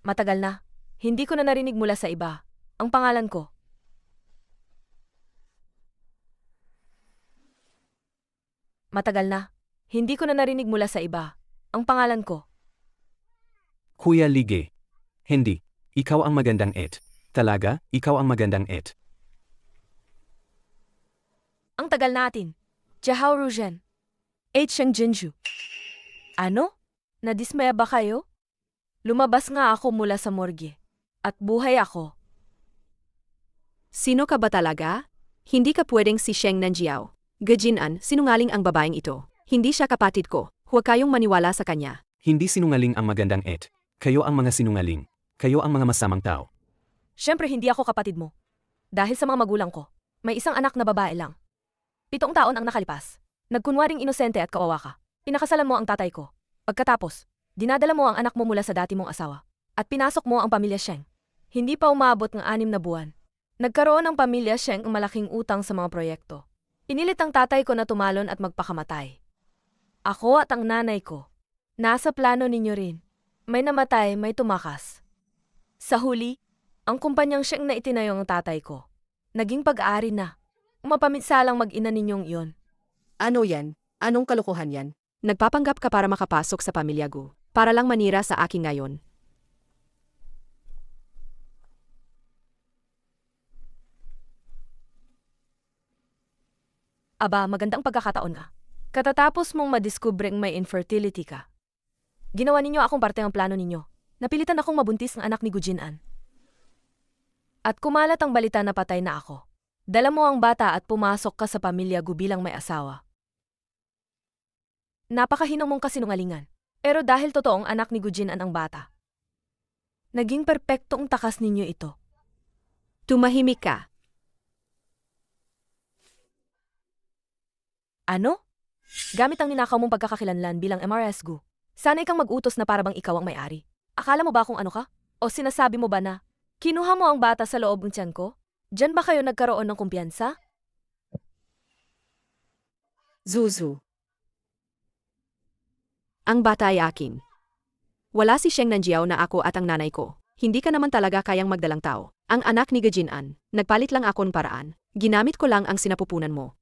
Matagal na. Hindi ko na narinig mula sa iba. Ang pangalan ko. Matagal na. Hindi ko na narinig mula sa iba. Ang pangalan ko. Kuya Lige. Hindi. Ikaw ang magandang et. Talaga, ikaw ang magandang et. Ang tagal natin. Jahao Rujen. Sheng Jinju. Ano? Nadismaya ba kayo? Lumabas nga ako mula sa morgue. At buhay ako. Sino ka ba talaga? Hindi ka pwedeng si Sheng Nanjiao. Gujin-an, sinungaling ang babaeng ito. Hindi siya kapatid ko. Huwag kayong maniwala sa kanya. Hindi sinungaling ang magandang et. Kayo ang mga sinungaling. Kayo ang mga masamang tao. Siyempre hindi ako kapatid mo. Dahil sa mga magulang ko, may isang anak na babae lang. 7 taon ang nakalipas. Nagkunwaring inosente at kawawa ka. Pinakasalan mo ang tatay ko. Pagkatapos, dinadala mo ang anak mo mula sa dati mong asawa. At pinasok mo ang pamilya Sheng. Hindi pa umabot ng 6 na buwan. Nagkaroon ng pamilya Sheng ang malaking utang sa mga proyekto. Pinilit ang tatay ko na tumalon at magpakamatay. Ako at ang nanay ko. Nasa plano ninyo rin. May namatay, may tumakas. Sa huli, ang kumpanyang Sheng na itinayo ng tatay ko. Naging pag-aari na. Mapaminsalang mag-ina ninyong iyon. Ano yan? Anong kalokohan yan? Nagpapanggap ka para makapasok sa pamilya Gu. Para lang manira sa akin ngayon. Aba, magandang pagkakataon nga. Katatapos mong madiskubreng may infertility ka. Ginawa ninyo akong parte ng plano ninyo. Napilitan akong mabuntis ng anak ni Gujin-an. At kumalat ang balita na patay na ako. Dala mo ang bata at pumasok ka sa pamilya Gu bilang may asawa. Napakahinang mong kasinungalingan. Pero dahil totoong anak ni Gujin-an ang bata, naging perpektong takas ninyo ito. Tumahimik ka. Ano? Gamit ang ninakaw mong pagkakakilanlan bilang MRS Gu. Sana'y kang mag-utos na para bang ikaw ang may-ari. Akala mo ba kung ano ka? O sinasabi mo ba na, kinuha mo ang bata sa loob ng tiyan ko? Diyan ba kayo nagkaroon ng kumpiyansa? Zuzu. Ang bata ay akin. Wala si Sheng Nanjiao na ako at ang nanay ko. Hindi ka naman talaga kayang magdalang tao. Ang anak ni Gujin-an, nagpalit lang ako ng paraan. Ginamit ko lang ang sinapupunan mo.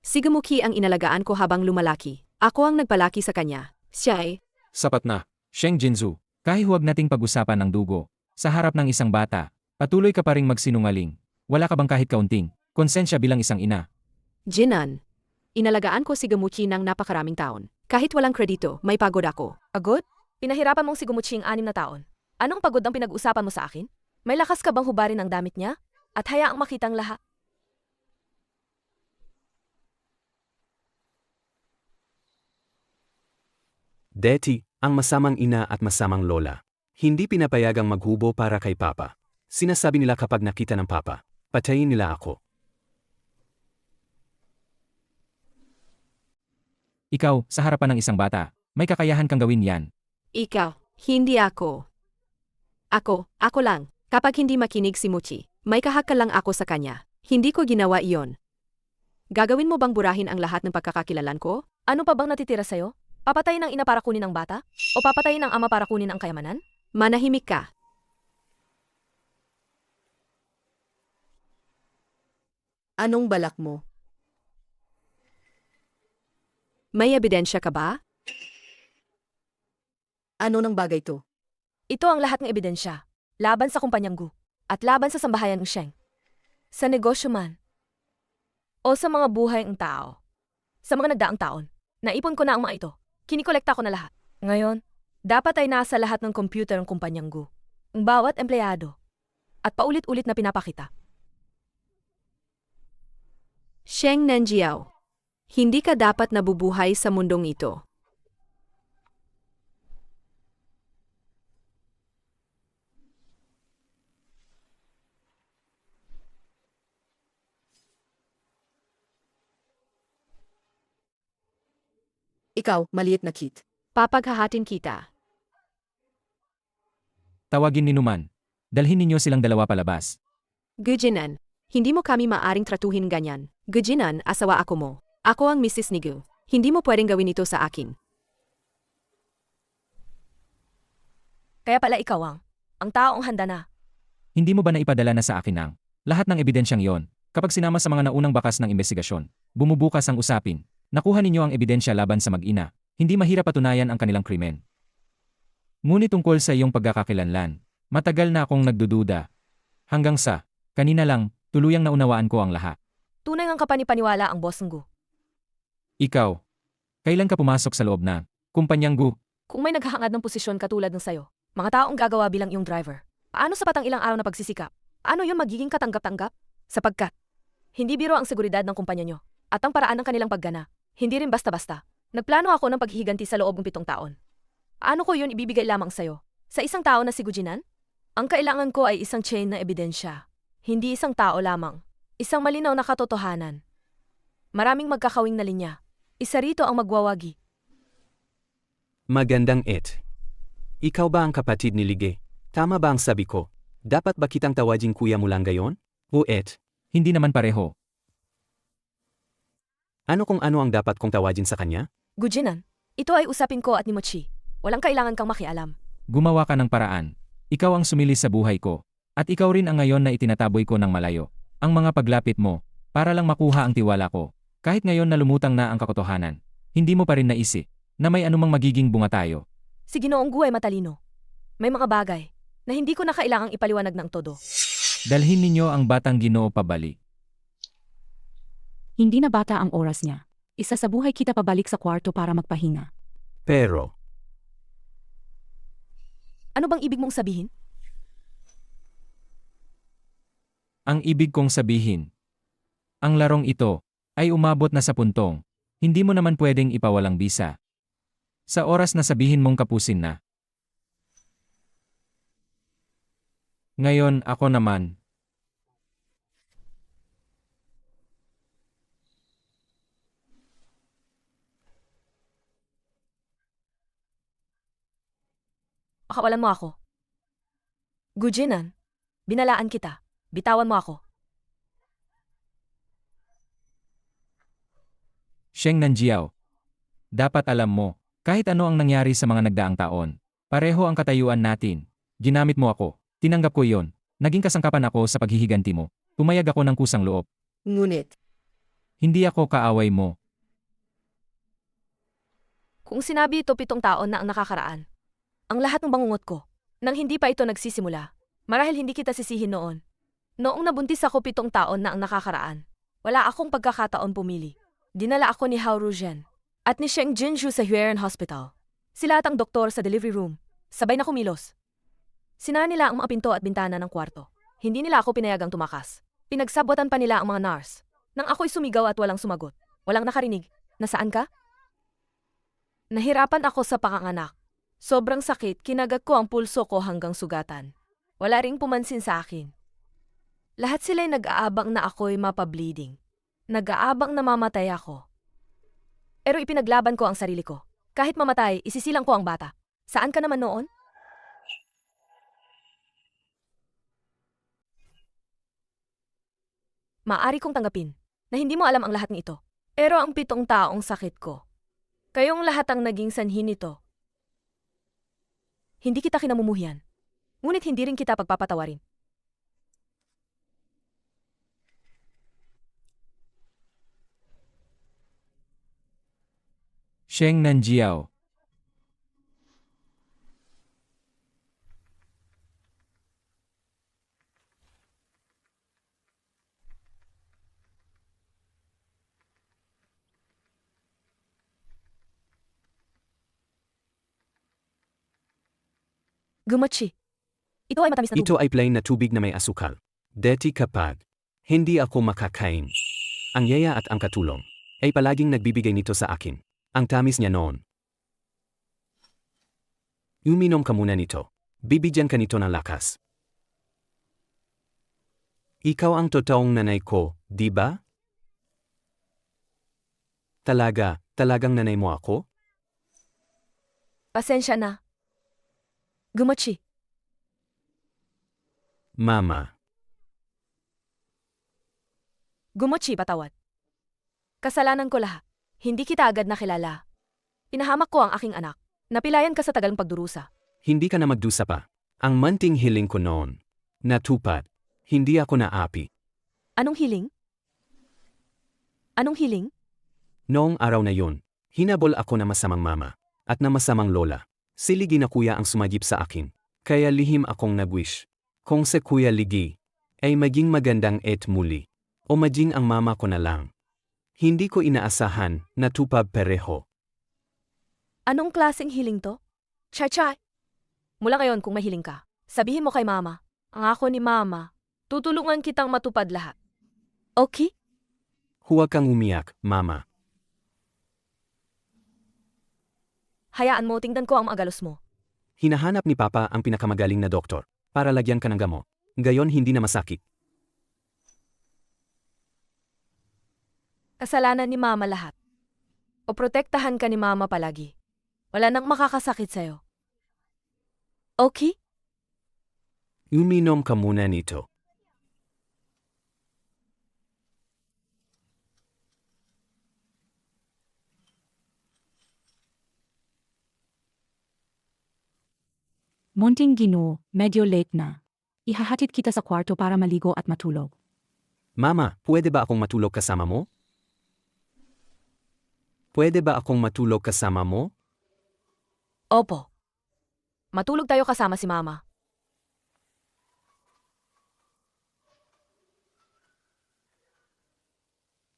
Si Gumuki ang inalagaan ko habang lumalaki. Ako ang nagpalaki sa kanya. Siya ay, Sapat na. Sheng Jinzu, kahit huwag nating pag-usapan ng dugo. Sa harap ng isang bata, patuloy ka pa ring magsinungaling. Wala ka bang kahit kaunting konsensya bilang isang ina? Jinan. Inalagaan ko si Gumuchi ng napakaraming taon. Kahit walang kredito, may pagod ako. Agod? Pinahirapan mong si Gumuchi ang 6 na taon. Anong pagod ang pinag-usapan mo sa akin? May lakas ka bang hubarin ang damit niya? At hayaang makitang lahat? Deti, ang masamang ina at masamang lola. Hindi pinapayagang maghubo para kay Papa. Sinasabi nila kapag nakita ng Papa, patayin nila ako. Ikaw, sa harapan ng isang bata, may kakayahan kang gawin yan. Ikaw, hindi ako. Ako lang. Kapag hindi makinig si Muchi, may kahakal lang ako sa kanya. Hindi ko ginawa iyon. Gagawin mo bang burahin ang lahat ng pagkakakilalan ko? Ano pa bang natitira sa'yo? Papatayin ng ina para kunin ang bata? O papatayin ng ama para kunin ang kayamanan? Manahimik ka. Anong balak mo? May ebidensya ka ba? Ano ng bagay to? Ito ang lahat ng ebidensya. Laban sa kumpanyang Gu. At laban sa sambahayan ng Sheng. Sa negosyo man. O sa mga buhay ng tao. Sa mga nagdaang taon. Naipon ko na ang mga ito. Kinikolekta ko na lahat. Ngayon, dapat ay nasa lahat ng computer ng kumpanyang Gu. Ang bawat empleyado. At paulit-ulit na pinapakita. Sheng Nanjiao. Hindi ka dapat nabubuhay sa mundong ito. Ikaw, maliit na kit. Papaghahatin kita. Tawagin ni Numan. Dalhin ninyo silang dalawa palabas. Gujinan, hindi mo kami maaring tratuhin ganyan. Gujinan, asawa ako mo. Ako ang Mrs. Nigu. Hindi mo pwedeng gawin ito sa akin. Kaya pala ikaw ang taong handa na. Hindi mo ba naipadala na sa akin ang lahat ng ebidensyang yon? Kapag sinama sa mga naunang bakas ng investigasyon, bumubukas ang usapin. Nakuha ninyo ang ebidensya laban sa mag-ina. Hindi mahirap patunayan ang kanilang krimen. Ngunit tungkol sa iyong pagkakakilanlan, matagal na akong nagdududa. Hanggang sa, kanina lang, tuluyang naunawaan ko ang lahat. Tunay ngang kapanipaniwala ang boss ng Gu. Ikaw, kailan ka pumasok sa loob na kumpanyang Gu? Kung may naghahangad ng posisyon katulad ng sayo, mga taong gagawa bilang iyong driver, paano sapat ang ilang araw na pagsisikap? Ano yun magiging katanggap-tanggap? Sapagkat, hindi biro ang seguridad ng kumpanya nyo at ang paraan ng kanilang paggana. Hindi rin basta-basta. Nagplano ako ng paghihiganti sa loob ng 7 taon. Ano ko yun ibibigay lamang sa'yo? Sa isang tao na si Gujinan? Ang kailangan ko ay isang chain na ebidensya. Hindi isang tao lamang. Isang malinaw na katotohanan. Maraming magkakawing na linya. Isa rito ang magwawagi. Magandang it. Ikaw ba ang kapatid ni Lige? Tama ba ang sabi ko? Dapat ba kitang tawagin kuya mo lang gayon? O it? Hindi naman pareho. Ano kung ano ang dapat kong tawagin sa kanya? Gujinan, ito ay usapin ko at ni Mochi. Walang kailangan kang makialam. Gumawa ka ng paraan. Ikaw ang sumili sa buhay ko. At ikaw rin ang ngayon na itinataboy ko ng malayo. Ang mga paglapit mo, para lang makuha ang tiwala ko. Kahit ngayon na lumutang na ang katotohanan, hindi mo pa rin naisip na may anumang magiging bunga tayo. Si Ginoong Gu ay matalino. May mga bagay na hindi ko na kailangang ipaliwanag ng todo. Dalhin ninyo ang batang Ginoo pabalik. Hindi na bata ang oras niya. Isa sa buhay kita pabalik sa kwarto para magpahinga. Pero, Ano bang ibig mong sabihin? Ang ibig kong sabihin, ang larong ito ay umabot na sa puntong, hindi mo naman pwedeng ipawalang bisa. Sa oras na sabihin mong kapusin na. Ngayon ako naman. Pakawalan mo ako. Gujinan, binalaan kita. Bitawan mo ako. Sheng Nanjiao. Dapat alam mo, kahit ano ang nangyari sa mga nagdaang taon, pareho ang katayuan natin. Ginamit mo ako, tinanggap ko iyon, naging kasangkapan ako sa paghihiganti mo, pumayag ako ng kusang loob. Ngunit, Hindi ako kaaway mo. Kung sinabi ito 7 taon na ang nakakaraan, ang lahat ng bangungot ko, nang hindi pa ito nagsisimula, marahil hindi kita sisihin noon. Noong nabuntis ako 7 taon na ang nakakaraan, wala akong pagkakataon pumili. Dinala ako ni Hao Rujian at ni Sheng Jinju sa Huiran Hospital. Sila at ang doktor sa delivery room. Sabay na kumilos. Sinara nila ang mga pinto at bintana ng kwarto. Hindi nila ako pinayagang tumakas. Pinagsabotan pa nila ang mga nurse. Nang ako'y sumigaw at walang sumagot. Walang nakarinig. Nasaan ka? Nahirapan ako sa pakanganak. Sobrang sakit, kinagat ko ang pulso ko hanggang sugatan. Wala ring pumansin sa akin. Lahat sila'y nag-aabang na ako'y mapableeding. Nag-aabang na mamatay ako. Pero ipinaglaban ko ang sarili ko. Kahit mamatay, isisilang ko ang bata. Saan ka naman noon? Maaari kong tanggapin na hindi mo alam ang lahat ng ito. Pero ang 7 taong sakit ko, kayong lahat ang naging sanhi nito. Hindi kita kinamumuhian, ngunit hindi rin kita pagpapatawarin. Sheng Nanjiao. Gumachi. Ito ay matamis na ito tubig. ay plain na tubig na may asukal. Deti kapag hindi ako makakain. Ang yaya at ang katulong ay palaging nagbibigay nito sa akin. Ang tamis niya noon. Uminom ka muna nito. Bibigyan ka nito ng lakas. Ikaw ang totoong nanay ko, di ba? Talagang nanay mo ako? Pasensya na. Gumachi. Mama. Gumachi, patawad. Kasalanan ko lahat. Hindi kita agad nakilala. Pinahamak ko ang aking anak. Napilayan ka sa tagal ng pagdurusa. Hindi ka na magdusa pa. Ang manting hiling ko noon. Natupad. Hindi ako naapi. Anong hiling? Anong hiling? Noong araw na yun, Hinabol ako na masamang mama at na masamang lola. Si Ligi na kuya ang sumagip sa akin. Kaya lihim akong nag-wish. Kung si Kuya Ligi ay maging magandang muli. O maging ang mama ko na lang. Hindi ko inaasahan na tupad pareho. Anong klaseng hiling to? Chay-chay. Mula ngayon kung mahiling ka, sabihin mo kay mama, ang ako ni mama, tutulungan kitang matupad lahat. Okay? Huwag kang umiyak, mama. Hayaan mo, tingnan ko ang mga galos mo. Hinahanap ni Papa ang pinakamagaling na doktor para lagyan ka ng gamot. Gayon hindi na masakit. Kasalanan ni mama lahat. O protektahan ka ni mama palagi. Wala nang makakasakit sa'yo. Okay? Uminom ka muna nito. Munting Ginoo, medyo late na. Ihahatid kita sa kwarto para maligo at matulog. Mama, pwede ba akong matulog kasama mo? Pwede ba akong matulog kasama mo? Opo. Matulog tayo kasama si mama.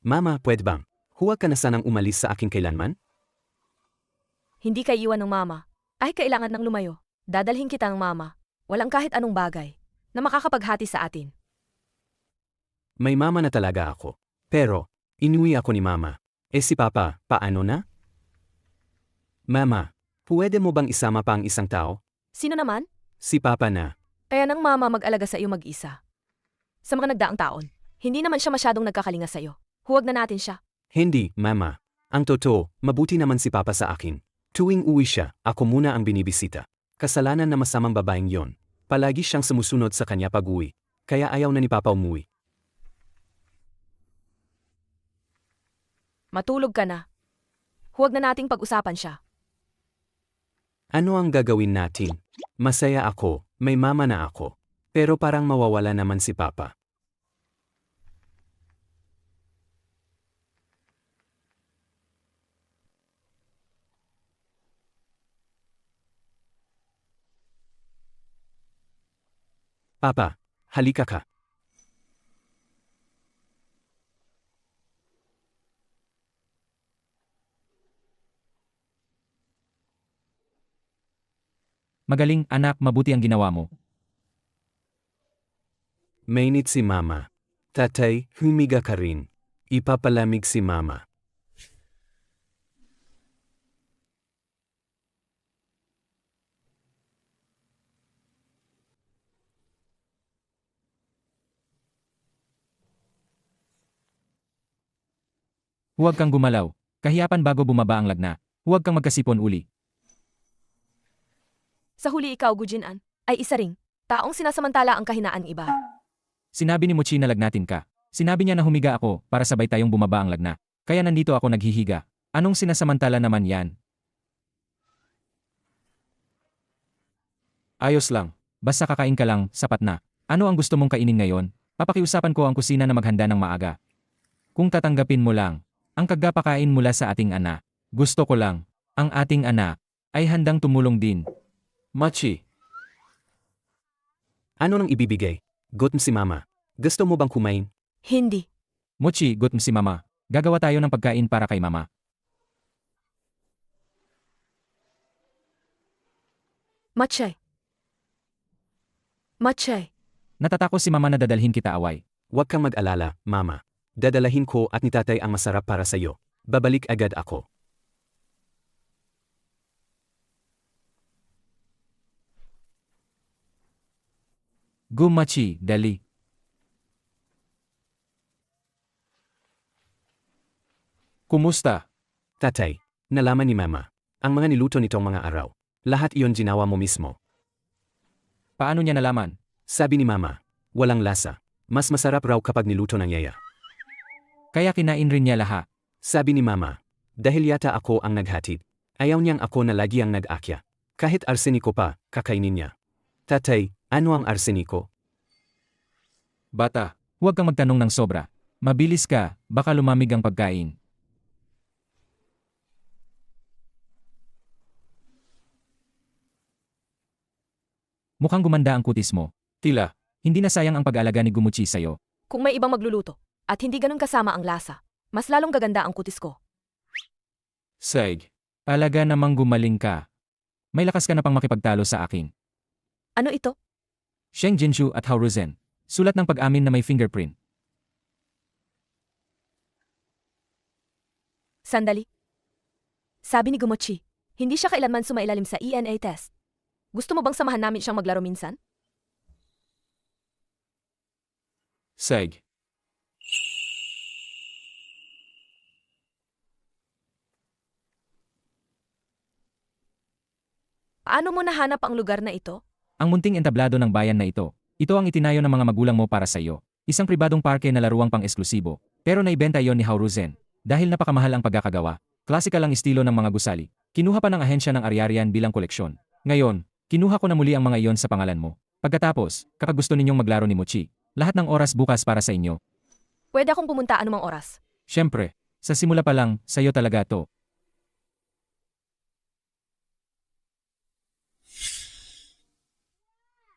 Mama, pwede bang? Huwag ka na sanang umalis sa akin kailanman? Hindi ka iwan ng mama. Ay kailangan ng lumayo. Dadalhin kita ng mama. Walang kahit anong bagay na makakapaghati sa atin. May mama na talaga ako. Pero, inuwi ako ni mama. Si Papa, paano na? Mama, pwede mo bang isama pa ang isang tao? Sino naman? Si Papa na. Kaya nang mama mag-alaga sa iyo mag-isa. Sa mga nagdaang taon, hindi naman siya masyadong nagkakalinga sa iyo. Huwag na natin siya. Hindi, Mama. Ang totoo, mabuti naman si Papa sa akin. Tuwing uwi siya, ako muna ang binibisita. Kasalanan na masamang babaeng yon. Palagi siyang sumusunod sa kanya pag-uwi. Kaya ayaw na ni Papa umuwi. Matulog ka na. Huwag na nating pag-usapan siya. Ano ang gagawin natin? Masaya ako, may mama na ako. Pero parang mawawala naman si Papa. Papa, halika ka. Magaling, anak, mabuti ang ginawa mo. Mainit si Mama. Tatay, humiga ka rin. Ipapalamig si Mama. Huwag kang gumalaw. Kahiyapan bago bumaba ang lagna. Huwag kang magkasipon uli. Sa huli ikaw, Gujin-an, ay isa ring taong sinasamantala ang kahinaan iba. Sinabi ni Mochi na lagnatin ka. Sinabi niya na humiga ako para sabay tayong bumaba ang lagna. Kaya nandito ako naghihiga. Anong sinasamantala naman yan? Ayos lang. Basta kakain ka lang, sapat na. Ano ang gusto mong kainin ngayon? Papakiusapan ko ang kusina na maghanda ng maaga. Kung tatanggapin mo lang, ang kagapakain mula sa ating anak. Gusto ko lang, ang ating anak ay handang tumulong din. Machi. Ano nang ibibigay? Gutom si Mama. Gusto mo bang kumain? Hindi. Mochi, gutom si mama. Gagawa tayo ng pagkain para kay mama. Machay. Machay. Natatakot si mama na dadalhin kita away. Huwag kang mag-alala, Mama. Dadalahin ko at ni Tatay ang masarap para sa iyo. Babalik agad ako. Gumachi, dali. Kumusta? Tatay, nalaman ni Mama. Ang mga niluto nitong mga araw. Lahat iyon ginawa mo mismo. Paano niya nalaman? Sabi ni Mama, walang lasa. Mas masarap raw kapag niluto ng yaya. Kaya kinain rin niya lahat. Sabi ni Mama, dahil yata ako ang naghatid. Ayaw niyang ako na lagi ang nag-akya. Kahit arseniko pa, kakainin niya. Tatay, ano ang arseniko? Bata, huwag kang magtanong ng sobra. Mabilis ka, baka lumamig ang pagkain. Mukhang gumanda ang kutis mo. Tila, hindi na sayang ang pag-aalaga ni Gumuchi sa'yo. Kung may ibang magluluto, at hindi ganun kasama ang lasa, mas lalong gaganda ang kutis ko. Saig, alaga namang gumaling ka. May lakas ka na pang makipagtalo sa akin. Ano ito? Sheng Jinju at Hauruzen. Sulat ng pag-amin na may fingerprint. Sandali. Sabi ni Gumochi, hindi siya kailanman sumailalim sa ENA test. Gusto mo bang samahan namin siyang maglaro minsan? Saig. Paano mo nahanap ang lugar na ito? Ang munting entablado ng bayan na ito. Ito ang itinayo ng mga magulang mo para sa iyo. Isang pribadong parke na laruang pang-eksklusibo. Pero naibenta iyon ni Hauruzen. Dahil napakamahal ang pagkakagawa. Klasikal ang estilo ng mga gusali. Kinuha pa ng ahensya ng Ariarian bilang koleksyon. Ngayon, kinuha ko na muli ang mga iyon sa pangalan mo. Pagkatapos, kapag gusto ninyong maglaro ni Mochi, lahat ng oras bukas para sa inyo. Pwede akong pumunta anumang oras. Siyempre, sa simula pa lang, sa'yo talaga to.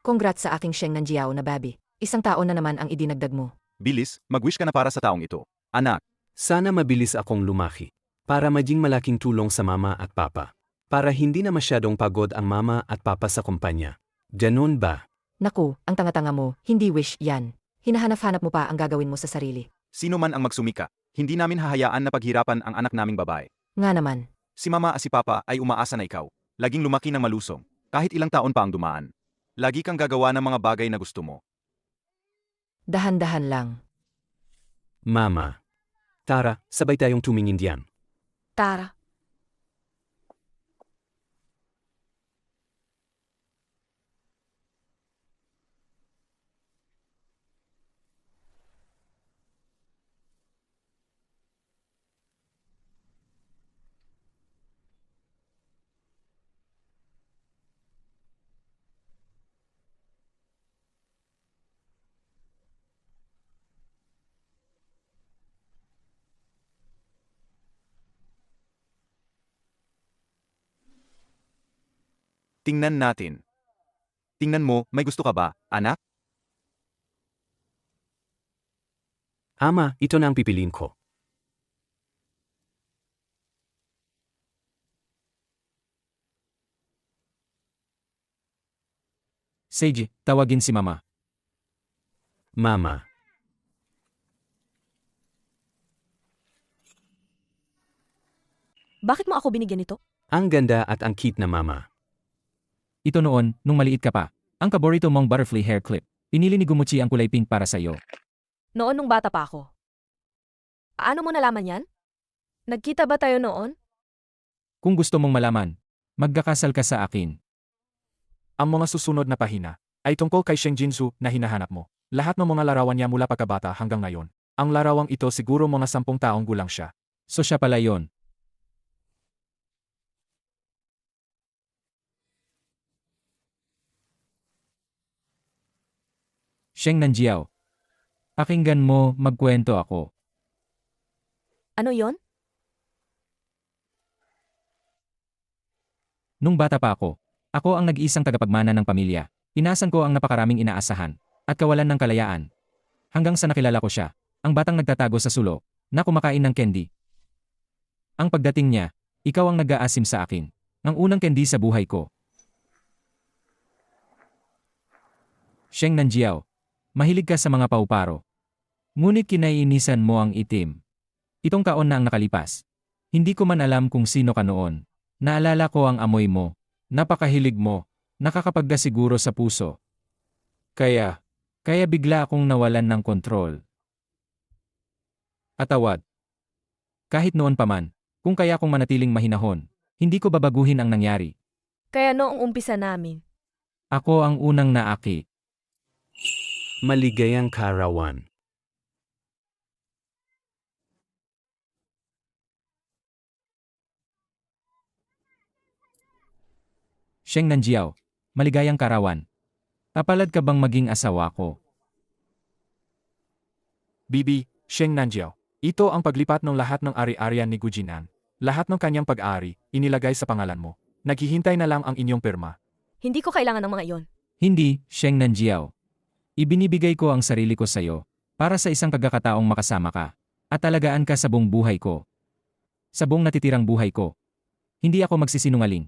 Congrats sa aking Sheng Nanjiao na baby. Isang taon na naman ang idinagdag mo. Bilis, mag-wish ka na para sa taong ito. Anak, Sana mabilis akong lumaki. Para maging malaking tulong sa mama at papa. Para hindi na masyadong pagod ang mama at papa sa kumpanya. Ganon ba? Naku, ang tanga-tanga mo, hindi wish yan. Hinahanap-hanap mo pa ang gagawin mo sa sarili. sino man ang magsumika, hindi namin hahayaan na paghirapan ang anak naming babae. Nga naman, Si mama at si papa ay umaasa na ikaw. Laging lumaki ng malusong, kahit ilang taon pa ang dumaan. Lagi kang gagawa ng mga bagay na gusto mo. dahan-dahan lang. Mama. Tara, sabay tayong tumingin diyan. Tara. Tingnan natin. Tingnan mo, may gusto ka ba, anak? Ama, ito na ang pipiliin ko. Seiji, tawagin si mama. Mama. Bakit mo ako binigyan nito? Ang ganda at ang cute na mama. Ito noon, nung maliit ka pa. Ang paborito mong butterfly hair clip. Pinili ni Gumuchi ang kulay pink para sa'yo. Noon nung bata pa ako. Paano mo nalaman yan? Nagkita ba tayo noon? Kung gusto mong malaman, magkakasal ka sa akin. Ang mga susunod na pahina ay tungkol kay Sheng Jinzu na hinahanap mo. Lahat ng mga larawan niya mula pagkabata hanggang ngayon. Ang larawang ito siguro mga 10 taong gulang siya. So siya pala yon. Sheng Nanjiao. Pakinggan mo, magkwento ako. Ano yon? Nung bata pa ako ang nag-iisang tagapagmana ng pamilya. Inasan ko ang napakaraming inaasahan at kawalan ng kalayaan. Hanggang sa nakilala ko siya, ang batang nagtatago sa sulo, na kumakain ng candy. Ang pagdating niya, ikaw ang nag-aasim sa akin. Ang unang candy sa buhay ko. Sheng Nanjiao, mahilig ka sa mga pauparo. Ngunit kinaiinisan mo ang itim. Itong taon na ang nakalipas. Hindi ko man alam kung sino ka noon. Naalala ko ang amoy mo. Napakahilig mo. Nakakapagkasiguro sa puso. Kaya bigla akong nawalan ng kontrol. Atawad. Kahit noon pa man, kung kaya kong manatiling mahinahon, hindi ko babaguhin ang nangyari. Kaya noong umpisa namin. Ako ang unang naaki. Maligayang karawan. Sheng Nanjiao, maligayang karawan. Papalad ka bang maging asawa ko? Bibi, Sheng Nanjiao. Ito ang paglipat ng lahat ng ari-arian ni Gujinan. Lahat ng kanyang pag-aari, inilagay sa pangalan mo. Naghihintay na lang ang inyong pirma. Hindi ko kailangan ng mga iyon. Hindi, Sheng Nanjiao. Ibinibigay ko ang sarili ko sa'yo para sa isang pagkakataong makasama ka at alagaan ka sa buong buhay ko. Sa buong natitirang buhay ko. Hindi ako magsisinungaling.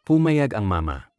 Pumayag ang mama.